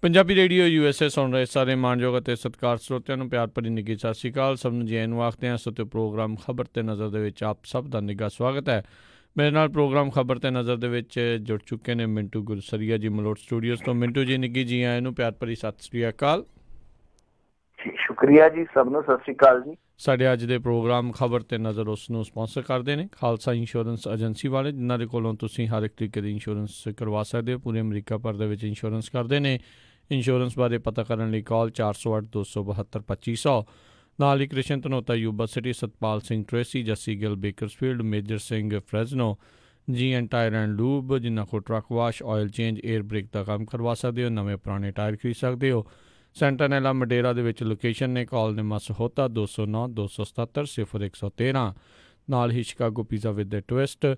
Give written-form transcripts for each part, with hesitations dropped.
Punjabi radio USA ਸੁਣ ਰਹੇ ਸਾਰੇ ਮਾਣਯੋਗ ਅਤੇ ਸਤਿਕਾਰ ਸਰੋਤਿਆਂ ਨੂੰ ਪਿਆਰ ਭਰੀ ਨਿੱਘੀ ਸਤਿ ਸ਼੍ਰੀ ਅਕਾਲ। ਸਭ ਨੂੰ ਜੈ ਨੂੰ ਆਖਦੇ ਹਾਂ। ਸੋ ਪ੍ਰੋਗਰਾਮ ਖਬਰ ਤੇ ਨਜ਼ਰ ਦੇ ਵਿੱਚ ਆਪ ਸਭ ਦਾ ਨਿੱਘਾ ਸਵਾਗਤ ਹੈ। ਮੇਰੇ ਨਾਲ ਪ੍ਰੋਗਰਾਮ ਖਬਰ ਤੇ ਨਜ਼ਰ ਦੇ ਵਿੱਚ ਜੁੜ ਚੁੱਕੇ ਨੇ ਮਿੰਟੂ ਗੁਰਸਰੀਆ ਜੀ ਮਲੋਟ ਸਟੂਡੀਓਜ਼ ਤੋਂ। ਮਿੰਟੂ ਜੀ ਨਿੱਘੀ ਜੀ ਆਇਆਂ ਨੂੰ ਪਿਆਰ ਭਰੀ ਸਤਿ ਸ਼੍ਰੀ ਅਕਾਲ। ਸ਼ੁਕਰੀਆ ਜੀ, ਸਭ ਨੂੰ ਸਤਿ ਸ਼੍ਰੀ ਅਕਾਲ ਜੀ। ਸਾਡੇ ਅੱਜ ਦੇ ਪ੍ਰੋਗਰਾਮ ਖਬਰ ਤੇ ਨਜ਼ਰ ਉਸ ਨੂੰ ਸਪਾਂਸਰ ਕਰਦੇ ਨੇ ਖਾਲਸਾ ਇੰਸ਼ੋਰੈਂਸ ਏਜੰਸੀ ਵਾਲੇ, ਜਿਨ੍ਹਾਂ ਦੇ ਕੋਲੋਂ ਤੁਸੀਂ ਹਰ ਇੱਕ ਤਰੀਕੇ ਦੀ ਇੰਸ਼ੋਰੈਂਸ ਕਰਵਾ ਸਕਦੇ ਹੋ। ਪੂਰੇ ਅਮਰੀਕਾ ਭਰ ਦੇ ਵਿੱਚ ਇੰਸ਼ੋਰੈਂਸ ਕਰਦੇ ਨੇ। ਇੰਸ਼ੋਰੈਂਸ ਬਾਰੇ ਪਤਾ ਕਰਨ ਲਈ ਕਾਲ 408-272-2500। ਨਾਲ ਹੀ Krishan Dhanota Yuba City, Satpal Singh Tracy, Jassi Gill Bakersfield, Major Singh Fresno, G and tire and lube, ਜਿਨ੍ਹਾਂ ਕੋਲ truck wash, oil change, air brake ਦਾ ਕੰਮ ਕਰਵਾ ਸਕਦੇ ਹੋ। ਨਵੇਂ ਪੁਰਾਣੇ ਟਾਇਰ ਖਰੀਦ ਸਕਦੇ ਹੋ। ਸੈਂਟਾਨੈਲਾ ਮਡੇਰਾ ਦੇ ਵਿੱਚ ਲੋਕੇਸ਼ਨ ਨੇ। ਕਾਲ ਨੇ ਮਸਹੋਤਾ 209-277-0113। ਨਾਲ ਹੀ Chicago pizza with the twist,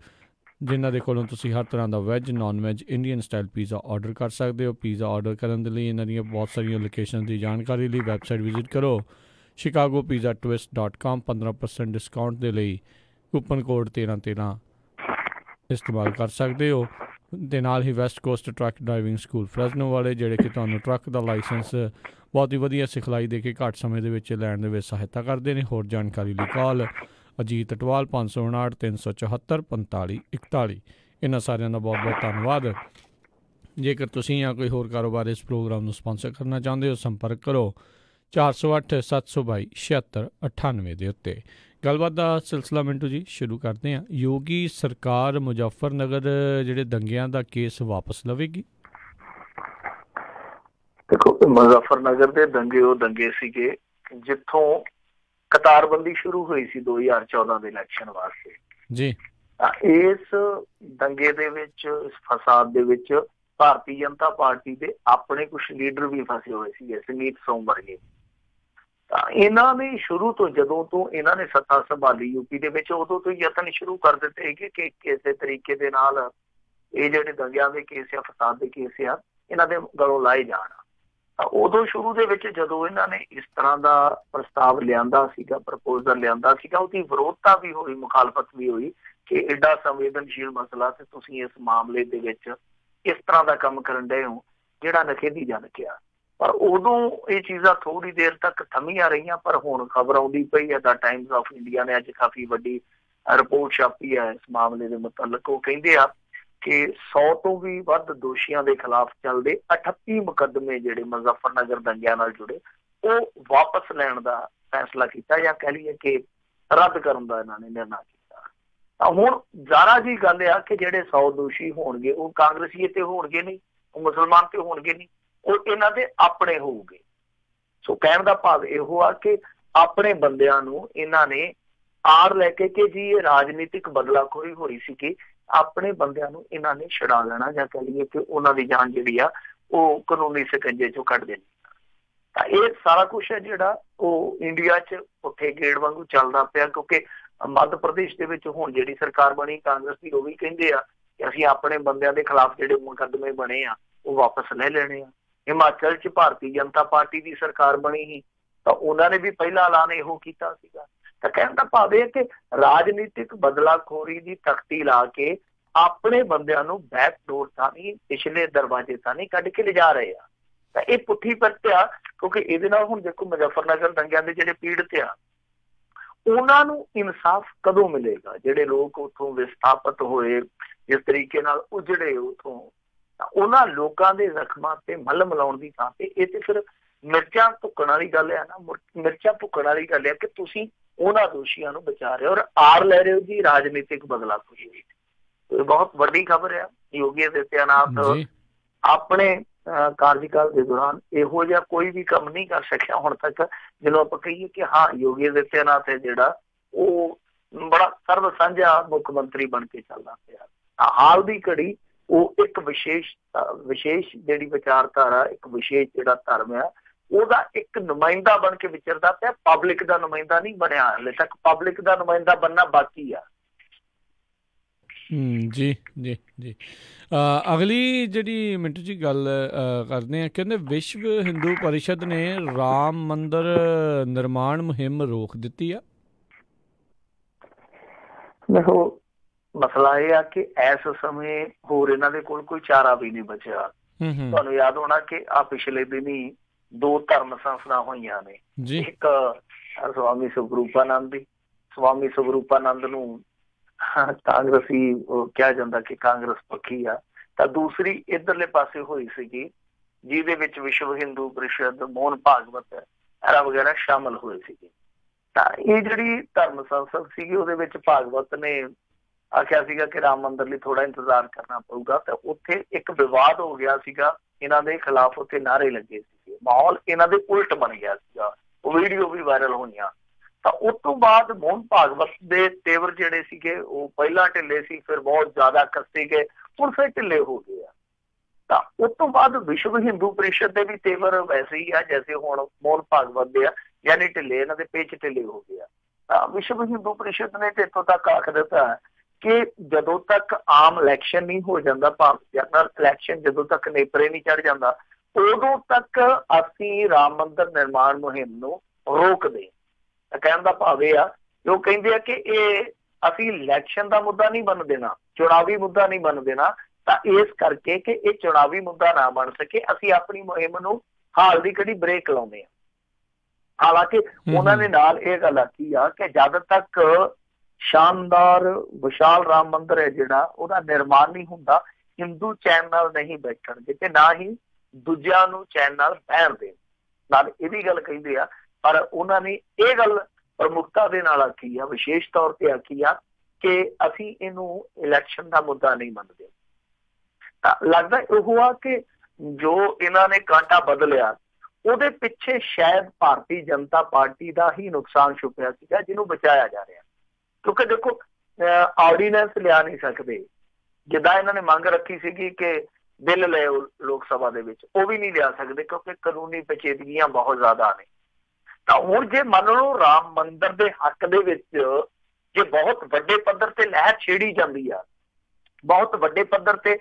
ਜਿਨ੍ਹਾਂ ਦੇ ਕੋਲੋਂ ਤੁਸੀਂ ਹਰ ਤਰ੍ਹਾਂ ਦਾ veg, non veg, Indian style pizza order ਕਰ ਸਕਦੇ ਹੋ। ਪੀਜ਼ਾ ਆਰਡਰ ਕਰਨ ਦੇ ਲਈ ਇਹਨਾਂ ਦੀਆਂ ਬਹੁਤ ਸਾਰੀਆਂ ਲੋਕੇਸ਼ਨ ਦੀ ਜਾਣਕਾਰੀ ਲਈ ਵੈਬਸਾਈਟ ਵਿਜ਼ਿਟ ਕਰੋ chicagopizzatwist.com। 15% ਡਿਸਕਾਊਂਟ ਦੇ ਲਈ ਕੂਪਨ ਕੋਡ 1313 ਇਸਤੇਮਾਲ ਕਰ ਸਕਦੇ ਹੋ। ਦੇ ਨਾਲ ਹੀ West Coast truck driving school Fresno ਵਾਲੇ, ਜਿਹੜੇ ਕਿ ਤੁਹਾਨੂੰ ਟਰੱਕ ਦਾ ਲਾਇਸੈਂਸ ਬਹੁਤ ਹੀ ਵਧੀਆ ਸਿਖਲਾਈ ਦੇ ਕੇ ਘੱਟ ਸਮੇਂ ਦੇ ਵਿੱਚ ਲੈਣ ਦੇ ਵਿੱਚ ਸਹਾਇਤਾ ਕਰਦੇ ਨੇ। ਹੋਰ ਜਾਣਕਾਰੀ ਲਈ ਕਾਲ ਅਜੀਤ ਅਟਵਾਲ 559-374-4541। ਇਹਨਾਂ ਸਾਰਿਆਂ ਦਾ ਬਹੁਤ ਬਹੁਤ ਧੰਨਵਾਦ। ਜੇਕਰ ਤੁਸੀਂ ਜਾਂ ਕੋਈ ਹੋਰ ਕਾਰੋਬਾਰ ਇਸ ਪ੍ਰੋਗਰਾਮ ਨੂੰ ਸਪਾਂਸਰ ਕਰਨਾ ਚਾਹੁੰਦੇ ਹੋ, ਸੰਪਰਕ ਕਰੋ 408-722-7698 ਦੇ ਉੱਤੇ। ਗੱਲਬਾਤ ਦਾ ਸਿਲਸਿਲਾ ਮਿੰਟੂ ਜੀ ਸ਼ੁਰੂ ਕਰਦੇ ਹਾਂ। ਯੋਗੀ ਸਰਕਾਰ ਮੁਜ਼ੱਫਰਨਗਰ ਜਿਹੜੇ ਦੰਗਿਆਂ ਦਾ ਕੇਸ ਵਾਪਸ ਲਵੇਗੀ। ਦੇਖੋ, ਮੁਜ਼ੱਫਰਨਗਰ ਦੇ ਦੰਗੇ ਉਹ ਦੰਗੇ ਸੀਗੇ ਜਿੱਥੋਂ ਕਤਾਰਬੰਦੀ ਸ਼ੁਰੂ ਹੋਈ ਸੀ 2014 ਦੇ ਇਲੈਕਸ਼ਨ ਵਾਸਤੇ ਜੀ। ਇਸ ਦੰਗੇ ਦੇ ਵਿੱਚ, ਇਸ ਫਸਾਦ ਦੇ ਵਿੱਚ ਭਾਰਤੀ ਜਨਤਾ ਪਾਰਟੀ ਦੇ ਆਪਣੇ ਕੁਛ ਲੀਡਰ ਵੀ ਫਸੇ ਹੋਏ ਸੀਗੇ, ਸੁਮੀਤ ਸੋਮ ਵਰਗੇ। ਤਾਂ ਇਹਨਾਂ ਨੇ ਸ਼ੁਰੂ ਤੋਂ, ਜਦੋਂ ਤੋਂ ਇਹਨਾਂ ਨੇ ਸੱਤਾ ਸੰਭਾਲੀ ਯੂਪੀ ਦੇ ਵਿੱਚ, ਉਦੋਂ ਤੋਂ ਯਤਨ ਸ਼ੁਰੂ ਕਰ ਦਿੱਤੇ ਕਿ ਕਿਸੇ ਤਰੀਕੇ ਦੇ ਨਾਲ ਇਹ ਜਿਹੜੇ ਦੰਗਿਆਂ ਦੇ ਕੇਸ ਆ, ਫਸਾਦ ਦੇ ਕੇਸ ਆ, ਇਹਨਾਂ ਦੇ ਗਲੋਂ ਲਾਏ ਜਾਣ। ਤਾਂ ਉਦੋਂ ਸ਼ੁਰੂ ਦੇ ਵਿੱਚ ਜਦੋਂ ਇਹਨਾਂ ਨੇ ਇਸ ਤਰ੍ਹਾਂ ਦਾ ਪ੍ਰਸਤਾਵ ਲਿਆਂਦਾ ਸੀਗਾ, ਪ੍ਰਪੋਜ਼ਲ ਲਿਆਂਦਾ ਸੀਗਾ, ਉਹਦੀ ਵਿਰੋਧਤਾ ਵੀ ਹੋਈ, ਮੁਖਾਲਫਤ ਵੀ ਹੋਈ ਕਿ ਐਡਾ ਸੰਵੇਦਨਸ਼ੀਲ ਮਸਲਾ ਤੇ ਤੁਸੀਂ ਇਸ ਮਾਮਲੇ ਦੇ ਵਿੱਚ ਇਸ ਤਰ੍ਹਾਂ ਦਾ ਕੰਮ ਕਰਨ ਡਏ ਹੋ ਜਿਹੜਾ ਨਖੇਦੀ ਜਨ ਕਿਹਾ। ਪਰ ਉਦੋਂ ਇਹ ਚੀਜ਼ਾਂ ਥੋੜ੍ਹੀ ਦੇਰ ਤੱਕ ਥਮੀਆਂ ਰਹੀਆਂ। ਪਰ ਹੁਣ ਖਬਰ ਆਉਂਦੀ ਪਈ ਹੈ, ਦਾ ਟਾਈਮਸ ਆਫ ਇੰਡੀਆ ਨੇ ਅੱਜ ਕਾਫੀ ਵੱਡੀ ਰਿਪੋਰਟ ਛਾਪੀ ਹੈ ਇਸ ਮਾਮਲੇ ਦੇ ਮੁਤਲਕ। ਉਹ ਕਹਿੰਦੇ ਆ ਕਿ 100 ਤੋਂ ਵੀ ਵੱਧ ਦੋਸ਼ੀਆਂ ਦੇ ਖਿਲਾਫ ਚੱਲਦੇ 38 ਮੁਕੱਦਮੇ ਜਿਹੜੇ ਮੁਜ਼ੱਫਰਨਗਰ ਦੰਗਿਆਂ ਨਾਲ ਜੁੜੇ, ਉਹ ਵਾਪਸ ਲੈਣ ਦਾ ਫੈਸਲਾ ਕੀਤਾ, ਜਾਂ ਕਹਿ ਲਈਏ ਕਿ ਰੱਦ ਕਰਨ ਦਾ ਇਹਨਾਂ ਨੇ ਨਿਰਣਾ ਕੀਤਾ। ਤਾਂ ਹੁਣ ਜ਼ਾਰਾ ਜੀ ਗੱਲ ਆ ਕਿ ਜਿਹੜੇ 100 ਦੋਸ਼ੀ ਹੋਣਗੇ ਉਹ ਕਾਂਗਰਸੀ ਤੇ ਹੋਣਗੇ ਨਹੀਂ, ਉਹ ਮੁਸਲਮਾਨ ਤੇ ਹੋਣਗੇ ਨਹੀਂ, ਉਹ ਇਹਨਾਂ ਦੇ ਆਪਣੇ ਹੋਊਗੇ। ਸੋ ਕਹਿਣ ਦਾ ਭਾਵ ਇਹੋ ਆ ਕਿ ਆਪਣੇ ਬੰਦਿਆਂ ਨੂੰ ਇਹਨਾਂ ਨੇ ਆੜ ਲੈ ਕੇ ਕਿ ਜੀ ਇਹ ਰਾਜਨੀਤਿਕ ਬਦਲਾਖੋਰੀ ਹੋ ਰਹੀ ਸੀ, ਕਿ ਆਪਣੇ ਬੰਦਿਆਂ ਨੂੰ ਇਹਨਾਂ ਨੇ ਛੁਡਾ ਲੈਣਾ, ਜਾਂ ਕਹਿ ਲਈਏ ਕਿ ਉਹਨਾਂ ਦੀ ਜਾਨ ਜਿਹੜੀ ਆ ਉਹ ਕਾਨੂੰਨੀ ਸ਼ਿਕੰਜੇ ਚੋਂ ਕੱਢ ਦੇਣੀ। ਤਾਂ ਇਹ ਸਾਰਾ ਕੁਛ ਹੈ ਜਿਹੜਾ ਉਹ ਇੰਡੀਆ 'ਚ ਉੱਥੇ ਗੇੜ ਵਾਂਗੂ ਚੱਲਦਾ ਪਿਆ। ਕਿਉਂਕਿ ਮੱਧ ਪ੍ਰਦੇਸ਼ ਦੇ ਵਿੱਚ ਹੁਣ ਜਿਹੜੀ ਸਰਕਾਰ ਬਣੀ ਕਾਂਗਰਸ ਦੀ, ਉਹ ਵੀ ਕਹਿੰਦੇ ਆ ਕਿ ਅਸੀਂ ਆਪਣੇ ਬੰਦਿਆਂ ਦੇ ਖਿਲਾਫ ਜਿਹੜੇ ਮੁਕੱਦਮੇ ਬਣੇ ਆ ਉਹ ਵਾਪਸ ਲੈ ਲੈਣੇ ਆ। ਹਿਮਾਚਲ 'ਚ ਭਾਰਤੀ ਜਨਤਾ ਪਾਰਟੀ ਦੀ ਸਰਕਾਰ ਬਣੀ ਸੀ, ਤਾਂ ਉਹਨਾਂ ਨੇ ਵੀ ਪਹਿਲਾ ਐਲਾਨ ਇਹੋ ਕੀਤਾ ਸੀਗਾ। ਤਾਂ ਕਹਿਣ ਦਾ ਭਾਵ ਇਹ ਕਿ ਰਾਜਨੀਤਿਕ ਬਦਲਾਖੋਰੀ ਦੀ ਤਖਤੀ ਲਾ ਕੇ ਆਪਣੇ ਬੰਦਿਆਂ ਨੂੰ ਬੈਕ ਡੋਰ ਥਾਣੀ, ਪਿਛਲੇ ਦਰਵਾਜ਼ੇ ਥਾਣੀ ਕੱਢ ਕੇ ਲਿਜਾ ਰਹੇ ਆ। ਤਾਂ ਇਹ ਪੁੱਠੀ ਪਰਤ ਆ, ਕਿਉਂਕਿ ਇਹਦੇ ਨਾਲ ਹੁਣ ਦੇਖੋ ਮੁਜ਼ੱਫਰਨਗਰ ਦੰਗਿਆਂ ਦੇ ਜਿਹੜੇ ਪੀੜਤ ਆ ਉਹਨਾਂ ਨੂੰ ਇਨਸਾਫ ਕਦੋਂ ਮਿਲੇਗਾ? ਜਿਹੜੇ ਲੋਕ ਉੱਥੋਂ ਵਿਸਥਾਪਿਤ ਹੋਏ, ਜਿਸ ਤਰੀਕੇ ਨਾਲ ਉਜੜੇ ਉੱਥੋਂ, ਤਾਂ ਉਹਨਾਂ ਲੋਕਾਂ ਦੇ ਜ਼ਖਮਾਂ ਤੇ ਮੱਲਮ ਲਾਉਣ ਦੀ ਥਾਂ ਤੇ ਇਹ ਤੇ ਫਿਰ ਮਿਰਚਾਂ ਭੁੱਕਣ ਵਾਲੀ ਗੱਲ ਹੈ ਨਾ। ਮਿਰਚਾਂ ਭੁੱਕਣ ਵਾਲੀ ਗੱਲ ਹੈ ਕਿ ਤੁਸੀਂ ਉਹਨਾਂ ਦੋਸ਼ੀਆਂ ਨੂੰ ਬਚਾ ਰਹੇ ਹੋ ਔਰ ਆੜ ਲੈ ਰਹੇ ਹੋ ਜੀ ਰਾਜਨੀਤਿਕ ਬਦਲਾਖੋਰੀ ਦੀ। ਇਹ ਬਹੁਤ ਵੱਡੀ ਖਬਰ ਆ। ਯੋਗੀ ਆਦਿੱਤਿਆਨਾਥ ਆਪਣੇ ਕਾਰਜਕਾਲ ਦੇ ਦੌਰਾਨ ਇਹੋ ਜਿਹਾ ਕੋਈ ਵੀ ਕੰਮ ਨਹੀਂ ਕਰ ਸਕਿਆ ਹੁਣ ਤੱਕ, ਜਿਹਨੂੰ ਆਪਾਂ ਕਹੀਏ ਕਿ ਹਾਂ ਯੋਗੀ ਆਦਿੱਤਿਆਨਾਥ ਹੈ ਜਿਹੜਾ ਉਹ ਬੜਾ ਸਰਬ ਸਾਂਝਾ ਮੁੱਖ ਮੰਤਰੀ ਬਣ ਕੇ ਚੱਲਦਾ ਪਿਆ। ਹਾਲ ਦੀ ਘੜੀ ਉਹ ਇੱਕ ਵਿਸ਼ੇਸ਼ ਜਿਹੜੀ ਵਿਚਾਰਧਾਰਾ, ਇੱਕ ਵਿਸ਼ੇਸ਼ ਜਿਹੜਾ ਧਰਮ ਆ, ਉਹਦਾ ਇੱਕ ਨੁਮਾਇੰਦਾ ਬਣ ਕੇ ਵਿਚਰਦਾ ਪਿਆ। ਪਬਲਿਕ ਦਾ ਨੁਮਾਇੰਦਾ ਨਹੀਂ ਬਣਿਆ ਹਾਲੇ ਤੱਕ। ਪਬਲਿਕ ਦਾ ਨੁਮਾਇੰਦਾ ਬਣਨਾ ਬਾਕੀ ਆ। ਜੀ ਜੀ ਜੀ। ਅਗਲੀ ਜਿਹੜੀ ਮਿੰਟੂ ਜੀ ਗੱਲ ਕਰਦੇ ਹਾਂ, ਕਹਿੰਦੇ ਵਿਸ਼ਵ ਹਿੰਦੂ ਪਰਿਸ਼ਦ ਨੇ ਰਾਮ ਮੰਦਰ ਨਿਰਮਾਣ ਮੁਹਿੰਮ ਰੋਕ ਦਿੱਤੀ ਆ। ਦੇਖੋ, ਮਸਲਾ ਇਹ ਆ ਕਿ ਇਸ ਸਮੇਂ ਹੋਰ ਇਹਨਾਂ ਦੇ ਕੋਲ ਕੋਈ ਚਾਰਾ ਵੀ ਨਹੀਂ ਬਚਿਆ। ਤੁਹਾਨੂੰ ਯਾਦ ਹੋਣਾ ਕਿ ਆ ਪਿਛਲੇ ਦਿਨੀ 2 ਧਰਮ ਸੰਸਥਾ ਹੋਈਆਂ ਨੇ। ਇੱਕ ਸਵਾਮੀ ਸਵਰੂਪਾਨੰਦ ਦੀ, ਸਵਾਮੀ ਸਵਰੂਪਾਨੰਦ ਨੂੰ ਕਾਂਗਰਸੀ ਕਿਹਾ ਜਾਂਦਾ ਕਿ ਕਾਂਗਰਸ ਪੱਖੀ ਆ, ਤਾਂ ਦੂਸਰੀ ਇੱਧਰਲੇ ਪਾਸੇ ਹੋਈ ਸੀਗੀ ਜਿਹਦੇ ਵਿੱਚ ਵਿਸ਼ਵ ਹਿੰਦੂ ਪਰਿਸ਼ਦ, ਮੋਹਨ ਭਾਗਵਤ ਐਰਾ ਵਗੈਰਾ ਸ਼ਾਮਲ ਹੋਏ ਸੀਗੇ। ਤਾਂ ਇਹ ਜਿਹੜੀ ਧਰਮ ਸੰਸਦ ਸੀਗੀ ਉਹਦੇ ਵਿੱਚ ਭਾਗਵਤ ਨੇ ਆਖਿਆ ਸੀਗਾ ਕਿ ਰਾਮ ਮੰਦਿਰ ਲਈ ਥੋੜਾ ਇੰਤਜ਼ਾਰ ਕਰਨਾ ਪਊਗਾ, ਤਾਂ ਉੱਥੇ ਇੱਕ ਵਿਵਾਦ ਹੋ ਗਿਆ ਸੀਗਾ, ਇਹਨਾਂ ਦੇ ਖਿਲਾਫ ਉੱਥੇ ਨਾਅਰੇ ਲੱਗੇ ਸੀਗੇ, ਮਾਹੌਲ ਇਹਨਾਂ ਦੇ ਉਲਟ ਬਣ ਗਿਆ ਸੀਗਾ, ਉਹ ਵੀਡੀਓ ਵੀ ਵਾਇਰਲ ਹੋਈਆਂ। ਤਾਂ ਉਸ ਤੋਂ ਬਾਅਦ ਮੋਹਨ ਭਾਗਵਤ ਦੇ ਤੇਵਰ ਜਿਹੜੇ ਸੀਗੇ ਉਹ ਪਹਿਲਾਂ ਢਿੱਲੇ ਸੀ, ਫਿਰ ਬਹੁਤ ਜ਼ਿਆਦਾ ਕੱਸੇ ਗਏ, ਹੁਣ ਫਿਰ ਢਿੱਲੇ ਹੋ ਗਏ ਆ। ਤਾਂ ਉਸ ਤੋਂ ਬਾਅਦ ਵਿਸ਼ਵ ਹਿੰਦੂ ਪਰਿਸ਼ਦ ਦੇ ਵੀ ਤੇਵਰ ਵੈਸੇ ਹੀ ਆ ਜੈਸੇ ਹੁਣ ਮੋਹਨ ਭਾਗਵਤ ਦੇ ਆ, ਯਾਨੀ ਢਿੱਲੇ, ਇਹਨਾਂ ਦੇ ਪੇਚ ਢਿੱਲੇ ਹੋ ਗਏ ਆ। ਤਾਂ ਵਿਸ਼ਵ ਹਿੰਦੂ ਪਰਿਸ਼ਦ ਨੇ ਇੱਥੋਂ ਤੱਕ ਆਖ ਦਿੱਤਾ ਕਿ ਜਦੋਂ ਤੱਕ ਆਮ ਇਲੈਕਸ਼ਨ ਨਹੀਂ ਹੋ ਜਾਂਦਾ, ਭਾਰਤ ਜਨਰਲ ਇਲੈਕਸ਼ਨ ਜਦੋਂ ਤੱਕ ਨੇਪਰੇ ਨਹੀਂ ਚੜ ਜਾਂਦਾ, ਉਦੋਂ ਤੱਕ ਅਸੀਂ ਰਾਮ ਮੰਦਿਰ ਨਿਰਮਾਣ ਮੁਹਿੰਮ ਨੂੰ ਰੋਕਦੇ। ਕਹਿਣ ਦਾ ਭਾਵ ਇਹ ਆ ਕਿ ਉਹ ਕਹਿੰਦੇ ਆ ਕਿ ਇਹ ਅਸੀਂ ਇਲੈਕਸ਼ਨ ਦਾ ਮੁੱਦਾ ਨਹੀਂ ਬਣ ਦੇਣਾ, ਚੁਣਾਵੀ ਮੁੱਦਾ ਨਹੀਂ ਬਣ ਦੇਣਾ, ਤਾਂ ਇਸ ਕਰਕੇ ਕਿ ਇਹ ਚੁਣਾਵੀ ਮੁੱਦਾ ਨਾ ਬਣ ਸਕੇ ਅਸੀਂ ਆਪਣੀ ਮੁਹਿੰਮ ਨੂੰ ਹਾਲ ਦੀ ਘੜੀ ਬ੍ਰੇਕ ਲਾਉਂਦੇ ਹਾਂ। ਹਾਲਾਂਕਿ ਉਹਨਾਂ ਨੇ ਨਾਲ ਇਹ ਗੱਲ ਆਖੀ ਆ ਕਿ ਜਦ ਤੱਕ ਸ਼ਾਨਦਾਰ ਵਿਸ਼ਾਲ ਰਾਮ ਮੰਦਿਰ ਹੈ ਜਿਹੜਾ ਉਹਦਾ ਨਿਰਮਾਣ ਨਹੀਂ ਹੁੰਦਾ, ਹਿੰਦੂ ਚੈਨ ਨਾਲ ਨਹੀਂ ਬੈਠਣਗੇ ਤੇ ਨਾ ਹੀ ਦੂਜਿਆਂ ਨੂੰ ਚੈਨ ਨਾਲ ਬਹਿਣ ਦੇਣ। ਨਾਲ ਇਹ ਵੀ ਗੱਲ ਕਹਿੰਦੇ ਆ, ਪਰ ਉਹਨਾਂ ਨੇ ਇਹ ਗੱਲ ਪ੍ਰਮੁਖਤਾ ਦੇ ਨਾਲ ਆਖੀ ਆ, ਵਿਸ਼ੇਸ਼ ਤੌਰ ਤੇ ਆਖੀ ਆ ਕਿ ਅਸੀਂ ਇਹਨੂੰ ਇਲੈਕਸ਼ਨ ਦਾ ਮੁੱਦਾ ਨਹੀਂ ਮੰਨਦੇ। ਤਾਂ ਲੱਗਦਾ ਉਹ ਆ ਕਿ ਜੋ ਇਹਨਾਂ ਨੇ ਕਾਂਟਾ ਬਦਲਿਆ ਉਹਦੇ ਪਿੱਛੇ ਸ਼ਾਇਦ ਭਾਰਤੀ ਜਨਤਾ ਪਾਰਟੀ ਦਾ ਹੀ ਨੁਕਸਾਨ ਛੁਪਿਆ ਸੀਗਾ, ਜਿਹਨੂੰ ਬਚਾਇਆ ਜਾ ਰਿਹਾ। ਕਿਉਂਕਿ ਦੇਖੋ ਆਰਡੀਨੈਂਸ ਲਿਆ ਨਹੀਂ ਸਕਦੇ, ਜਿੱਦਾਂ ਇਹਨਾਂ ਨੇ ਮੰਗ ਰੱਖੀ ਸੀਗੀ ਕਿ ਬਿੱਲ ਲਏ ਲੋਕ ਸਭਾ ਦੇ ਵਿੱਚ, ਉਹ ਵੀ ਨਹੀਂ ਲਿਆ ਸਕਦੇ ਕਿਉਂਕਿ ਕਾਨੂੰਨੀ ਪੇਚੀਦਗੀਆਂ ਬਹੁਤ ਜ਼ਿਆਦਾ ਨੇ। ਤਾਂ ਹੁਣ ਜੇ ਮੰਨ ਲਓ ਰਾਮ ਮੰਦਿਰ ਦੇ ਹੱਕ ਦੇ ਵਿੱਚ ਜੇ ਬਹੁਤ ਵੱਡੇ ਪੱਧਰ ਤੇ ਲਹਿਰ ਛੇੜੀ ਜਾਂਦੀ ਆ, ਬਹੁਤ ਵੱਡੇ ਪੱਧਰ ਤੇ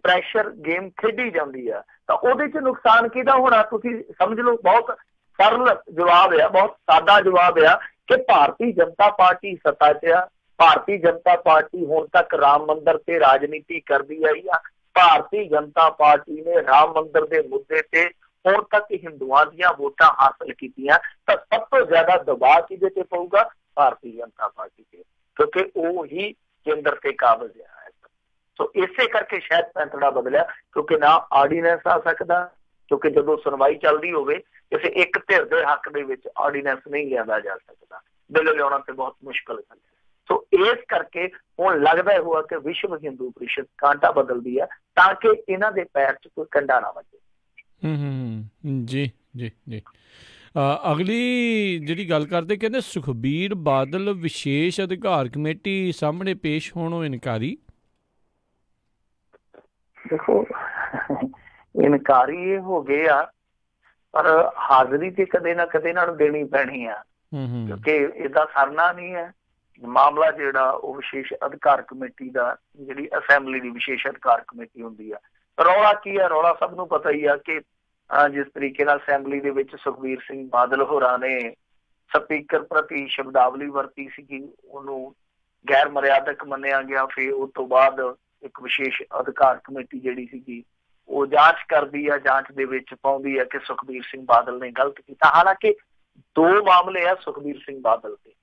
ਪ੍ਰੈਸ਼ਰ ਗੇਮ ਖੇਡੀ ਜਾਂਦੀ ਆ, ਤਾਂ ਉਹਦੇ 'ਚ ਨੁਕਸਾਨ ਕਿਹਦਾ ਹੋਣਾ? ਤੁਸੀਂ ਸਮਝ ਲਓ। ਬਹੁਤ ਸਰਲ ਜਵਾਬ ਆ, ਬਹੁਤ ਸਾਦਾ ਜਵਾਬ ਆ ਕਿ ਭਾਰਤੀ ਜਨਤਾ ਪਾਰਟੀ ਸੱਤਾ 'ਚ ਆ। ਭਾਰਤੀ ਜਨਤਾ ਪਾਰਟੀ ਹੁਣ ਤੱਕ ਰਾਮ ਮੰਦਿਰ ਤੇ ਰਾਜਨੀਤੀ ਕਰਦੀ ਆਈ ਆ। ਭਾਰਤੀ ਜਨਤਾ ਪਾਰਟੀ ਨੇ ਰਾਮ ਮੰਦਿਰ ਦੇ ਮੁੱਦੇ ਤੇ ਹੁਣ ਤੱਕ ਹਿੰਦੂਆਂ ਦੀਆਂ ਵੋਟਾਂ ਹਾਸਲ ਕੀਤੀਆਂ, ਤਾਂ ਸਭ ਤੋਂ ਜ਼ਿਆਦਾ ਦਬਾਅ ਕਿਹਦੇ ਤੇ ਪਊਗਾ? ਭਾਰਤੀ ਜਨਤਾ ਪਾਰਟੀ ਤੇ, ਕਿਉਂਕਿ ਉਹ ਹੀ ਕੇਂਦਰ ਤੇ ਕਾਬਜ਼ ਹੈ। ਸੋ ਇਸੇ ਕਰਕੇ ਸ਼ਾਇਦ ਪੈਂਤੜਾ ਬਦਲਿਆ, ਕਿਉਂਕਿ ਨਾ ਆਰਡੀਨੈਂਸ ਆ ਸਕਦਾ, ਕਿਉਂਕਿ ਜਦੋਂ ਸੁਣਵਾਈ ਚੱਲਦੀ ਹੋਵੇ ਕਿਸੇ ਇੱਕ ਧਿਰ ਦੇ ਹੱਕ ਦੇ ਵਿੱਚ ਆਰਡੀਨੈਂਸ ਨਹੀਂ ਲਿਆਂਦਾ ਜਾ ਸਕਦਾ, ਬਿੱਲ ਲਿਆਉਣਾ ਤੇ ਬਹੁਤ ਮੁਸ਼ਕਲ ਗੱਲ ਹੈ। ਸੋ ਇਸ ਕਰਕੇ ਹੁਣ ਲੱਗਦਾ ਇਹ ਹੋਇਆ ਕਿ ਵਿਸ਼ਵ ਹਿੰਦੂ ਪਰਿਸ਼ਦ ਕਾਂਟਾ ਬਦਲਦੀ ਹੈ ਤਾਂ ਕਿ ਇਹਨਾਂ ਦੇ ਪੈਰ 'ਚ ਕੋਈ ਕੰਡਾ ਨਾ ਵੱਜੇ। ਜੀ ਜੀ ਜੀ। ਅਗਲੀ ਜਿਹੜੀ ਗੱਲ ਕਰਦੇ, ਕਹਿੰਦੇ ਸੁਖਬੀਰ ਬਾਦਲ ਵਿਸ਼ੇਸ਼ ਅਧਿਕਾਰ ਕਮੇਟੀ ਸਾਹਮਣੇ ਪੇਸ਼ ਹੋਣੋਂ ਇਨਕਾਰੀ। ਦੇਖੋ ਇਨਕਾਰੀ ਇਹ ਹੋ ਗਏ ਆ, ਪਰ ਹਾਜ਼ਰੀ ਤੇ ਕਦੇ ਨਾ ਕਦੇ ਇਹਨਾਂ ਨੂੰ ਦੇਣੀ ਪੈਣੀ ਆ, ਕਿਉਂਕਿ ਇਹਦਾ ਸਰਨਾ ਨਹੀਂ ਹੈ ਮਾਮਲਾ ਜਿਹੜਾ ਉਹ ਵਿਸ਼ੇਸ਼ ਅਧਿਕਾਰ ਕਮੇਟੀ ਦਾ, ਜਿਹੜੀ ਅਸੈਂਬਲੀ ਦੀ ਵਿਸ਼ੇਸ਼ ਅਧਿਕਾਰ ਕਮੇਟੀ ਹੁੰਦੀ ਆ। ਰੌਲਾ ਕੀ ਆ? ਰੌਲਾ ਸਭ ਨੂੰ ਪਤਾ ਹੀ ਆ ਕਿ ਜਿਸ ਤਰੀਕੇ ਨਾਲ ਅਸੈਂਬਲੀ ਦੇ ਵਿੱਚ ਸੁਖਬੀਰ ਸਿੰਘ ਬਾਦਲ ਹੋਰਾਂ ਨੇ ਸਪੀਕਰ ਪ੍ਰਤੀ ਸ਼ਬਦਾਵਲੀ ਵਰਤੀ ਸੀਗੀ, ਉਹਨੂੰ ਗੈਰ ਮਰਿਆਦਕ ਮੰਨਿਆ ਗਿਆ। ਫਿਰ ਉਸ ਤੋਂ ਬਾਅਦ ਇੱਕ ਵਿਸ਼ੇਸ਼ ਅਧਿਕਾਰ ਕਮੇਟੀ ਜਿਹੜੀ ਸੀਗੀ ਉਹ ਜਾਂਚ ਕਰਦੀ ਆ, ਜਾਂਚ ਦੇ ਵਿੱਚ ਪਾਉਂਦੀ ਆ ਕਿ ਸੁਖਬੀਰ ਸਿੰਘ ਬਾਦਲ ਨੇ ਗਲਤ ਕੀਤਾ। ਹਾਲਾਂਕਿ 2 ਮਾਮਲੇ ਆ ਸੁਖਬੀਰ ਸਿੰਘ ਬਾਦਲ ਤੇ,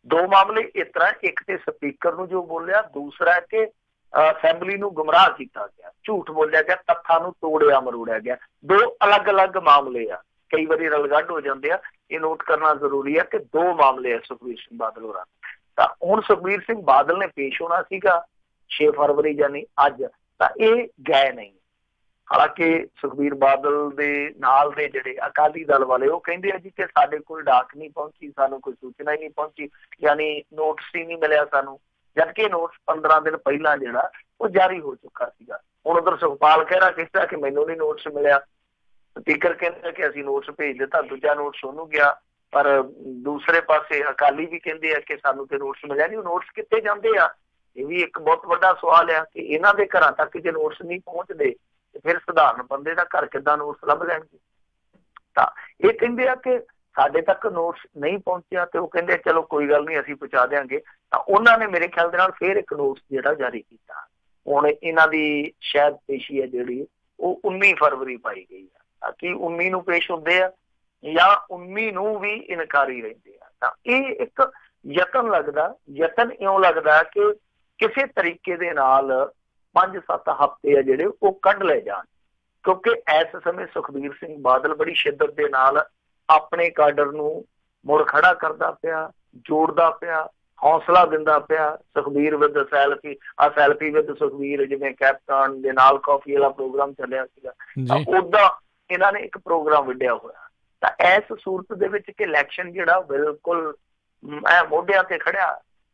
2 ਮਾਮਲੇ ਇਸ ਤਰ੍ਹਾਂ, ਇੱਕ ਤੇ ਸਪੀਕਰ ਨੂੰ ਜੋ ਬੋਲਿਆ, ਦੂਸਰਾ ਕਿ ਅਸੈਂਬਲੀ ਨੂੰ ਗੁੰਮਰਾਹ ਕੀਤਾ ਗਿਆ, ਝੂਠ ਬੋਲਿਆ ਗਿਆ, ਤੱਥਾਂ ਨੂੰ ਤੋੜਿਆ ਮਰੋੜਿਆ ਗਿਆ। 2 ਅਲੱਗ-ਅਲੱਗ ਮਾਮਲੇ ਆ, ਕਈ ਵਾਰੀ ਰਲਗੱਡ ਹੋ ਜਾਂਦੇ ਆ। ਇਹ ਨੋਟ ਕਰਨਾ ਜ਼ਰੂਰੀ ਆ ਕਿ 2 ਮਾਮਲੇ ਆ ਸੁਖਬੀਰ ਸਿੰਘ ਬਾਦਲ ਹੋਰਾਂ। ਤਾਂ ਹੁਣ ਸੁਖਬੀਰ ਸਿੰਘ ਬਾਦਲ ਨੇ ਪੇਸ਼ ਹੋਣਾ ਸੀਗਾ 6 ਫਰਵਰੀ ਯਾਨੀ ਅੱਜ, ਤਾਂ ਇਹ ਗਏ ਨਹੀਂ। ਹਾਲਾਂਕਿ ਸੁਖਬੀਰ ਬਾਦਲ ਦੇ ਨਾਲ ਦੇ ਜਿਹੜੇ ਅਕਾਲੀ ਦਲ ਵਾਲੇ ਉਹ ਕਹਿੰਦੇ ਆ ਜੀ ਕਿ ਸਾਡੇ ਕੋਲ ਡਾਕ ਨਹੀਂ ਪਹੁੰਚੀ, ਸਾਨੂੰ ਕੋਈ ਸੂਚਨਾ ਹੀ ਨਹੀਂ ਪਹੁੰਚੀ, ਯਾਨੀ ਨੋਟਿਸ ਹੀ ਨਹੀਂ ਮਿਲਿਆ ਸਾਨੂੰ, ਜਦਕਿ ਨੋਟਿਸ 15 ਦਿਨ ਪਹਿਲਾਂ ਜਿਹੜਾ ਉਹ ਜਾਰੀ ਹੋ ਚੁੱਕਾ ਸੀਗਾ। ਹੁਣ ਉਧਰ ਸੁਖਪਾਲ ਖਹਿਰਾ ਕਹਿੰਦਾ ਕਿ ਮੈਨੂੰ ਨਹੀਂ ਨੋਟਿਸ ਮਿਲਿਆ, ਸਪੀਕਰ ਕਹਿੰਦਾ ਕਿ ਅਸੀਂ ਨੋਟਿਸ ਭੇਜ ਦਿੱਤਾ, ਦੂਜਾ ਨੋਟਿਸ ਉਹਨੂੰ ਗਿਆ। ਪਰ ਦੂਸਰੇ ਪਾਸੇ ਅਕਾਲੀ ਵੀ ਕਹਿੰਦੇ ਆ ਕਿ ਸਾਨੂੰ ਤੇ ਨੋਟਿਸ ਮਿਲਿਆ ਨਹੀਂ। ਉਹ ਨੋਟਿਸ ਕਿੱਥੇ ਜਾਂਦੇ ਆ? ਇਹ ਵੀ ਇੱਕ ਬਹੁਤ ਵੱਡਾ ਸਵਾਲ ਆ ਕਿ ਇਹਨਾਂ ਦੇ ਘਰਾਂ ਤੱਕ ਜੇ ਨੋਟਿਸ ਨਹੀਂ ਪਹੁੰਚਦੇ ਤੇ ਫਿਰ ਸਧਾਰਨ ਬੰਦੇ ਦਾ ਘਰ ਕਿੱਦਾਂ ਨੋਟਿਸ ਲੱਭ ਲੈਣਗੇ? ਤਾਂ ਇਹ ਕਹਿੰਦੇ ਆ ਕਿ ਸਾਡੇ ਤੱਕ ਨੋਟਿਸ ਨਹੀਂ ਪਹੁੰਚਿਆ, ਤੇ ਉਹ ਕਹਿੰਦੇ ਚਲੋ ਕੋਈ ਗੱਲ ਨਹੀਂ ਅਸੀਂ ਪਹੁੰਚਾ ਦਿਆਂਗੇ। ਤਾਂ ਉਹਨਾਂ ਨੇ ਮੇਰੇ ਖਿਆਲ ਦੇ ਨਾਲ ਫਿਰ ਇੱਕ ਨੋਟਿਸ ਜਿਹੜਾ ਜਾਰੀ ਕੀਤਾ। ਹੁਣ ਇਹਨਾਂ ਦੀ ਸ਼ਾਇਦ ਪੇਸ਼ੀ ਹੈ ਜਿਹੜੀ ਉਹ 19 ਫਰਵਰੀ ਪਾਈ ਗਈ ਆ ਕਿ 19 ਨੂੰ ਪੇਸ਼ ਹੁੰਦੇ ਆ ਜਾਂ 19 ਨੂੰ ਵੀ ਇਨਕਾਰੀ ਰਹਿੰਦੇ ਆ। ਤਾਂ ਇਹ ਇੱਕ ਯਤਨ ਇਉਂ ਲੱਗਦਾ ਕਿ ਕਿਸੇ ਤਰੀਕੇ ਦੇ ਨਾਲ 5-7 ਹਫ਼ਤੇ ਆ ਜਿਹੜੇ ਉਹ ਕੱਢ ਲਏ ਜਾਣ, ਕਿਉਂਕਿ ਇਸ ਸਮੇਂ ਸੁਖਬੀਰ ਸਿੰਘ ਬਾਦਲ ਬੜੀ ਸ਼ਿੱਦਤ ਦੇ ਨਾਲ ਆਪਣੇ ਕਾਡਰ ਨੂੰ ਮੁੜ ਖੜਾ ਕਰਦਾ ਪਿਆ, ਜੋੜਦਾ ਪਿਆ, ਹੌਸਲਾ ਦਿੰਦਾ ਪਿਆ। Sukhbir with selfie with Sukhbir, ਜਿਵੇਂ ਕੈਪਟਨ ਦੇ ਨਾਲ ਕਾਫੀ ਵਾਲਾ ਪ੍ਰੋਗਰਾਮ ਚੱਲਿਆ ਸੀਗਾ, ਓਦਾਂ ਇਹਨਾਂ ਨੇ ਇੱਕ ਪ੍ਰੋਗਰਾਮ ਵਿੱਢਿਆ ਹੋਇਆ। ਤਾਂ ਇਸ ਸੂਰਤ ਦੇ ਵਿੱਚ ਕਿ ਇਲੈਕਸ਼ਨ ਜਿਹੜਾ ਬਿਲਕੁਲ ਮੋਢਿਆਂ ਤੇ ਖੜਿਆ,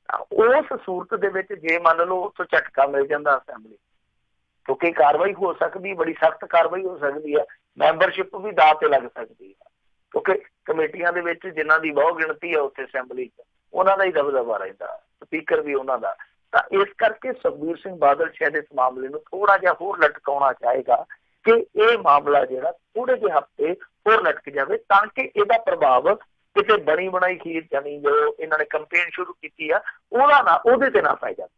ਉਸ ਸੂਰਤ ਦੇ ਵਿੱਚ ਜੇ ਮੰਨ ਲਓ ਉੱਥੋਂ ਝਟਕਾ ਮਿਲ ਜਾਂਦਾ ਅਸੈਂਬਲੀ, ਕਿਉਂਕਿ ਕਾਰਵਾਈ ਹੋ ਸਕਦੀ, ਬੜੀ ਸਖਤ ਕਾਰਵਾਈ ਹੋ ਸਕਦੀ ਆ, ਮੈਂਬਰਸ਼ਿਪ ਵੀ ਦਾਅ ਤੇ ਲੱਗ ਸਕਦੀ ਆ, ਕਿਉਂਕਿ ਕਮੇਟੀਆਂ ਦੇ ਵਿੱਚ ਜਿਨ੍ਹਾਂ ਦੀ ਬਹੁਤ ਗਿਣਤੀ ਆ ਉੱਥੇ ਅਸੈਂਬਲੀ 'ਚ, ਉਹਨਾਂ ਦਾ ਹੀ ਦਬਦਬਾ ਰਹਿੰਦਾ, ਸਪੀਕਰ ਵੀ ਉਹਨਾਂ ਦਾ। ਤਾਂ ਇਸ ਕਰਕੇ ਸੁਖਬੀਰ ਸਿੰਘ ਬਾਦਲ ਸ਼ਾਇਦ ਇਸ ਮਾਮਲੇ ਨੂੰ ਥੋੜਾ ਜਿਹਾ ਹੋਰ ਲਟਕਾਉਣਾ ਚਾਹੇਗਾ ਕਿ ਇਹ ਮਾਮਲਾ ਜਿਹੜਾ ਥੋੜੇ ਜਿਹੇ ਹਫ਼ਤੇ ਹੋਰ ਲਟਕ ਜਾਵੇ, ਤਾਂ ਕਿ ਇਹਦਾ ਪ੍ਰਭਾਵ ਕਿਤੇ ਬਣੀ ਬਣਾਈ ਖੀਰ ਜਾਣੀ ਜੋ ਇਹਨਾਂ ਨੇ ਕੰਪੇਨ ਸ਼ੁਰੂ ਕੀਤੀ ਆ ਉਹਦੇ ਤੇ ਨਾ ਪੈ ਜਾਵੇ।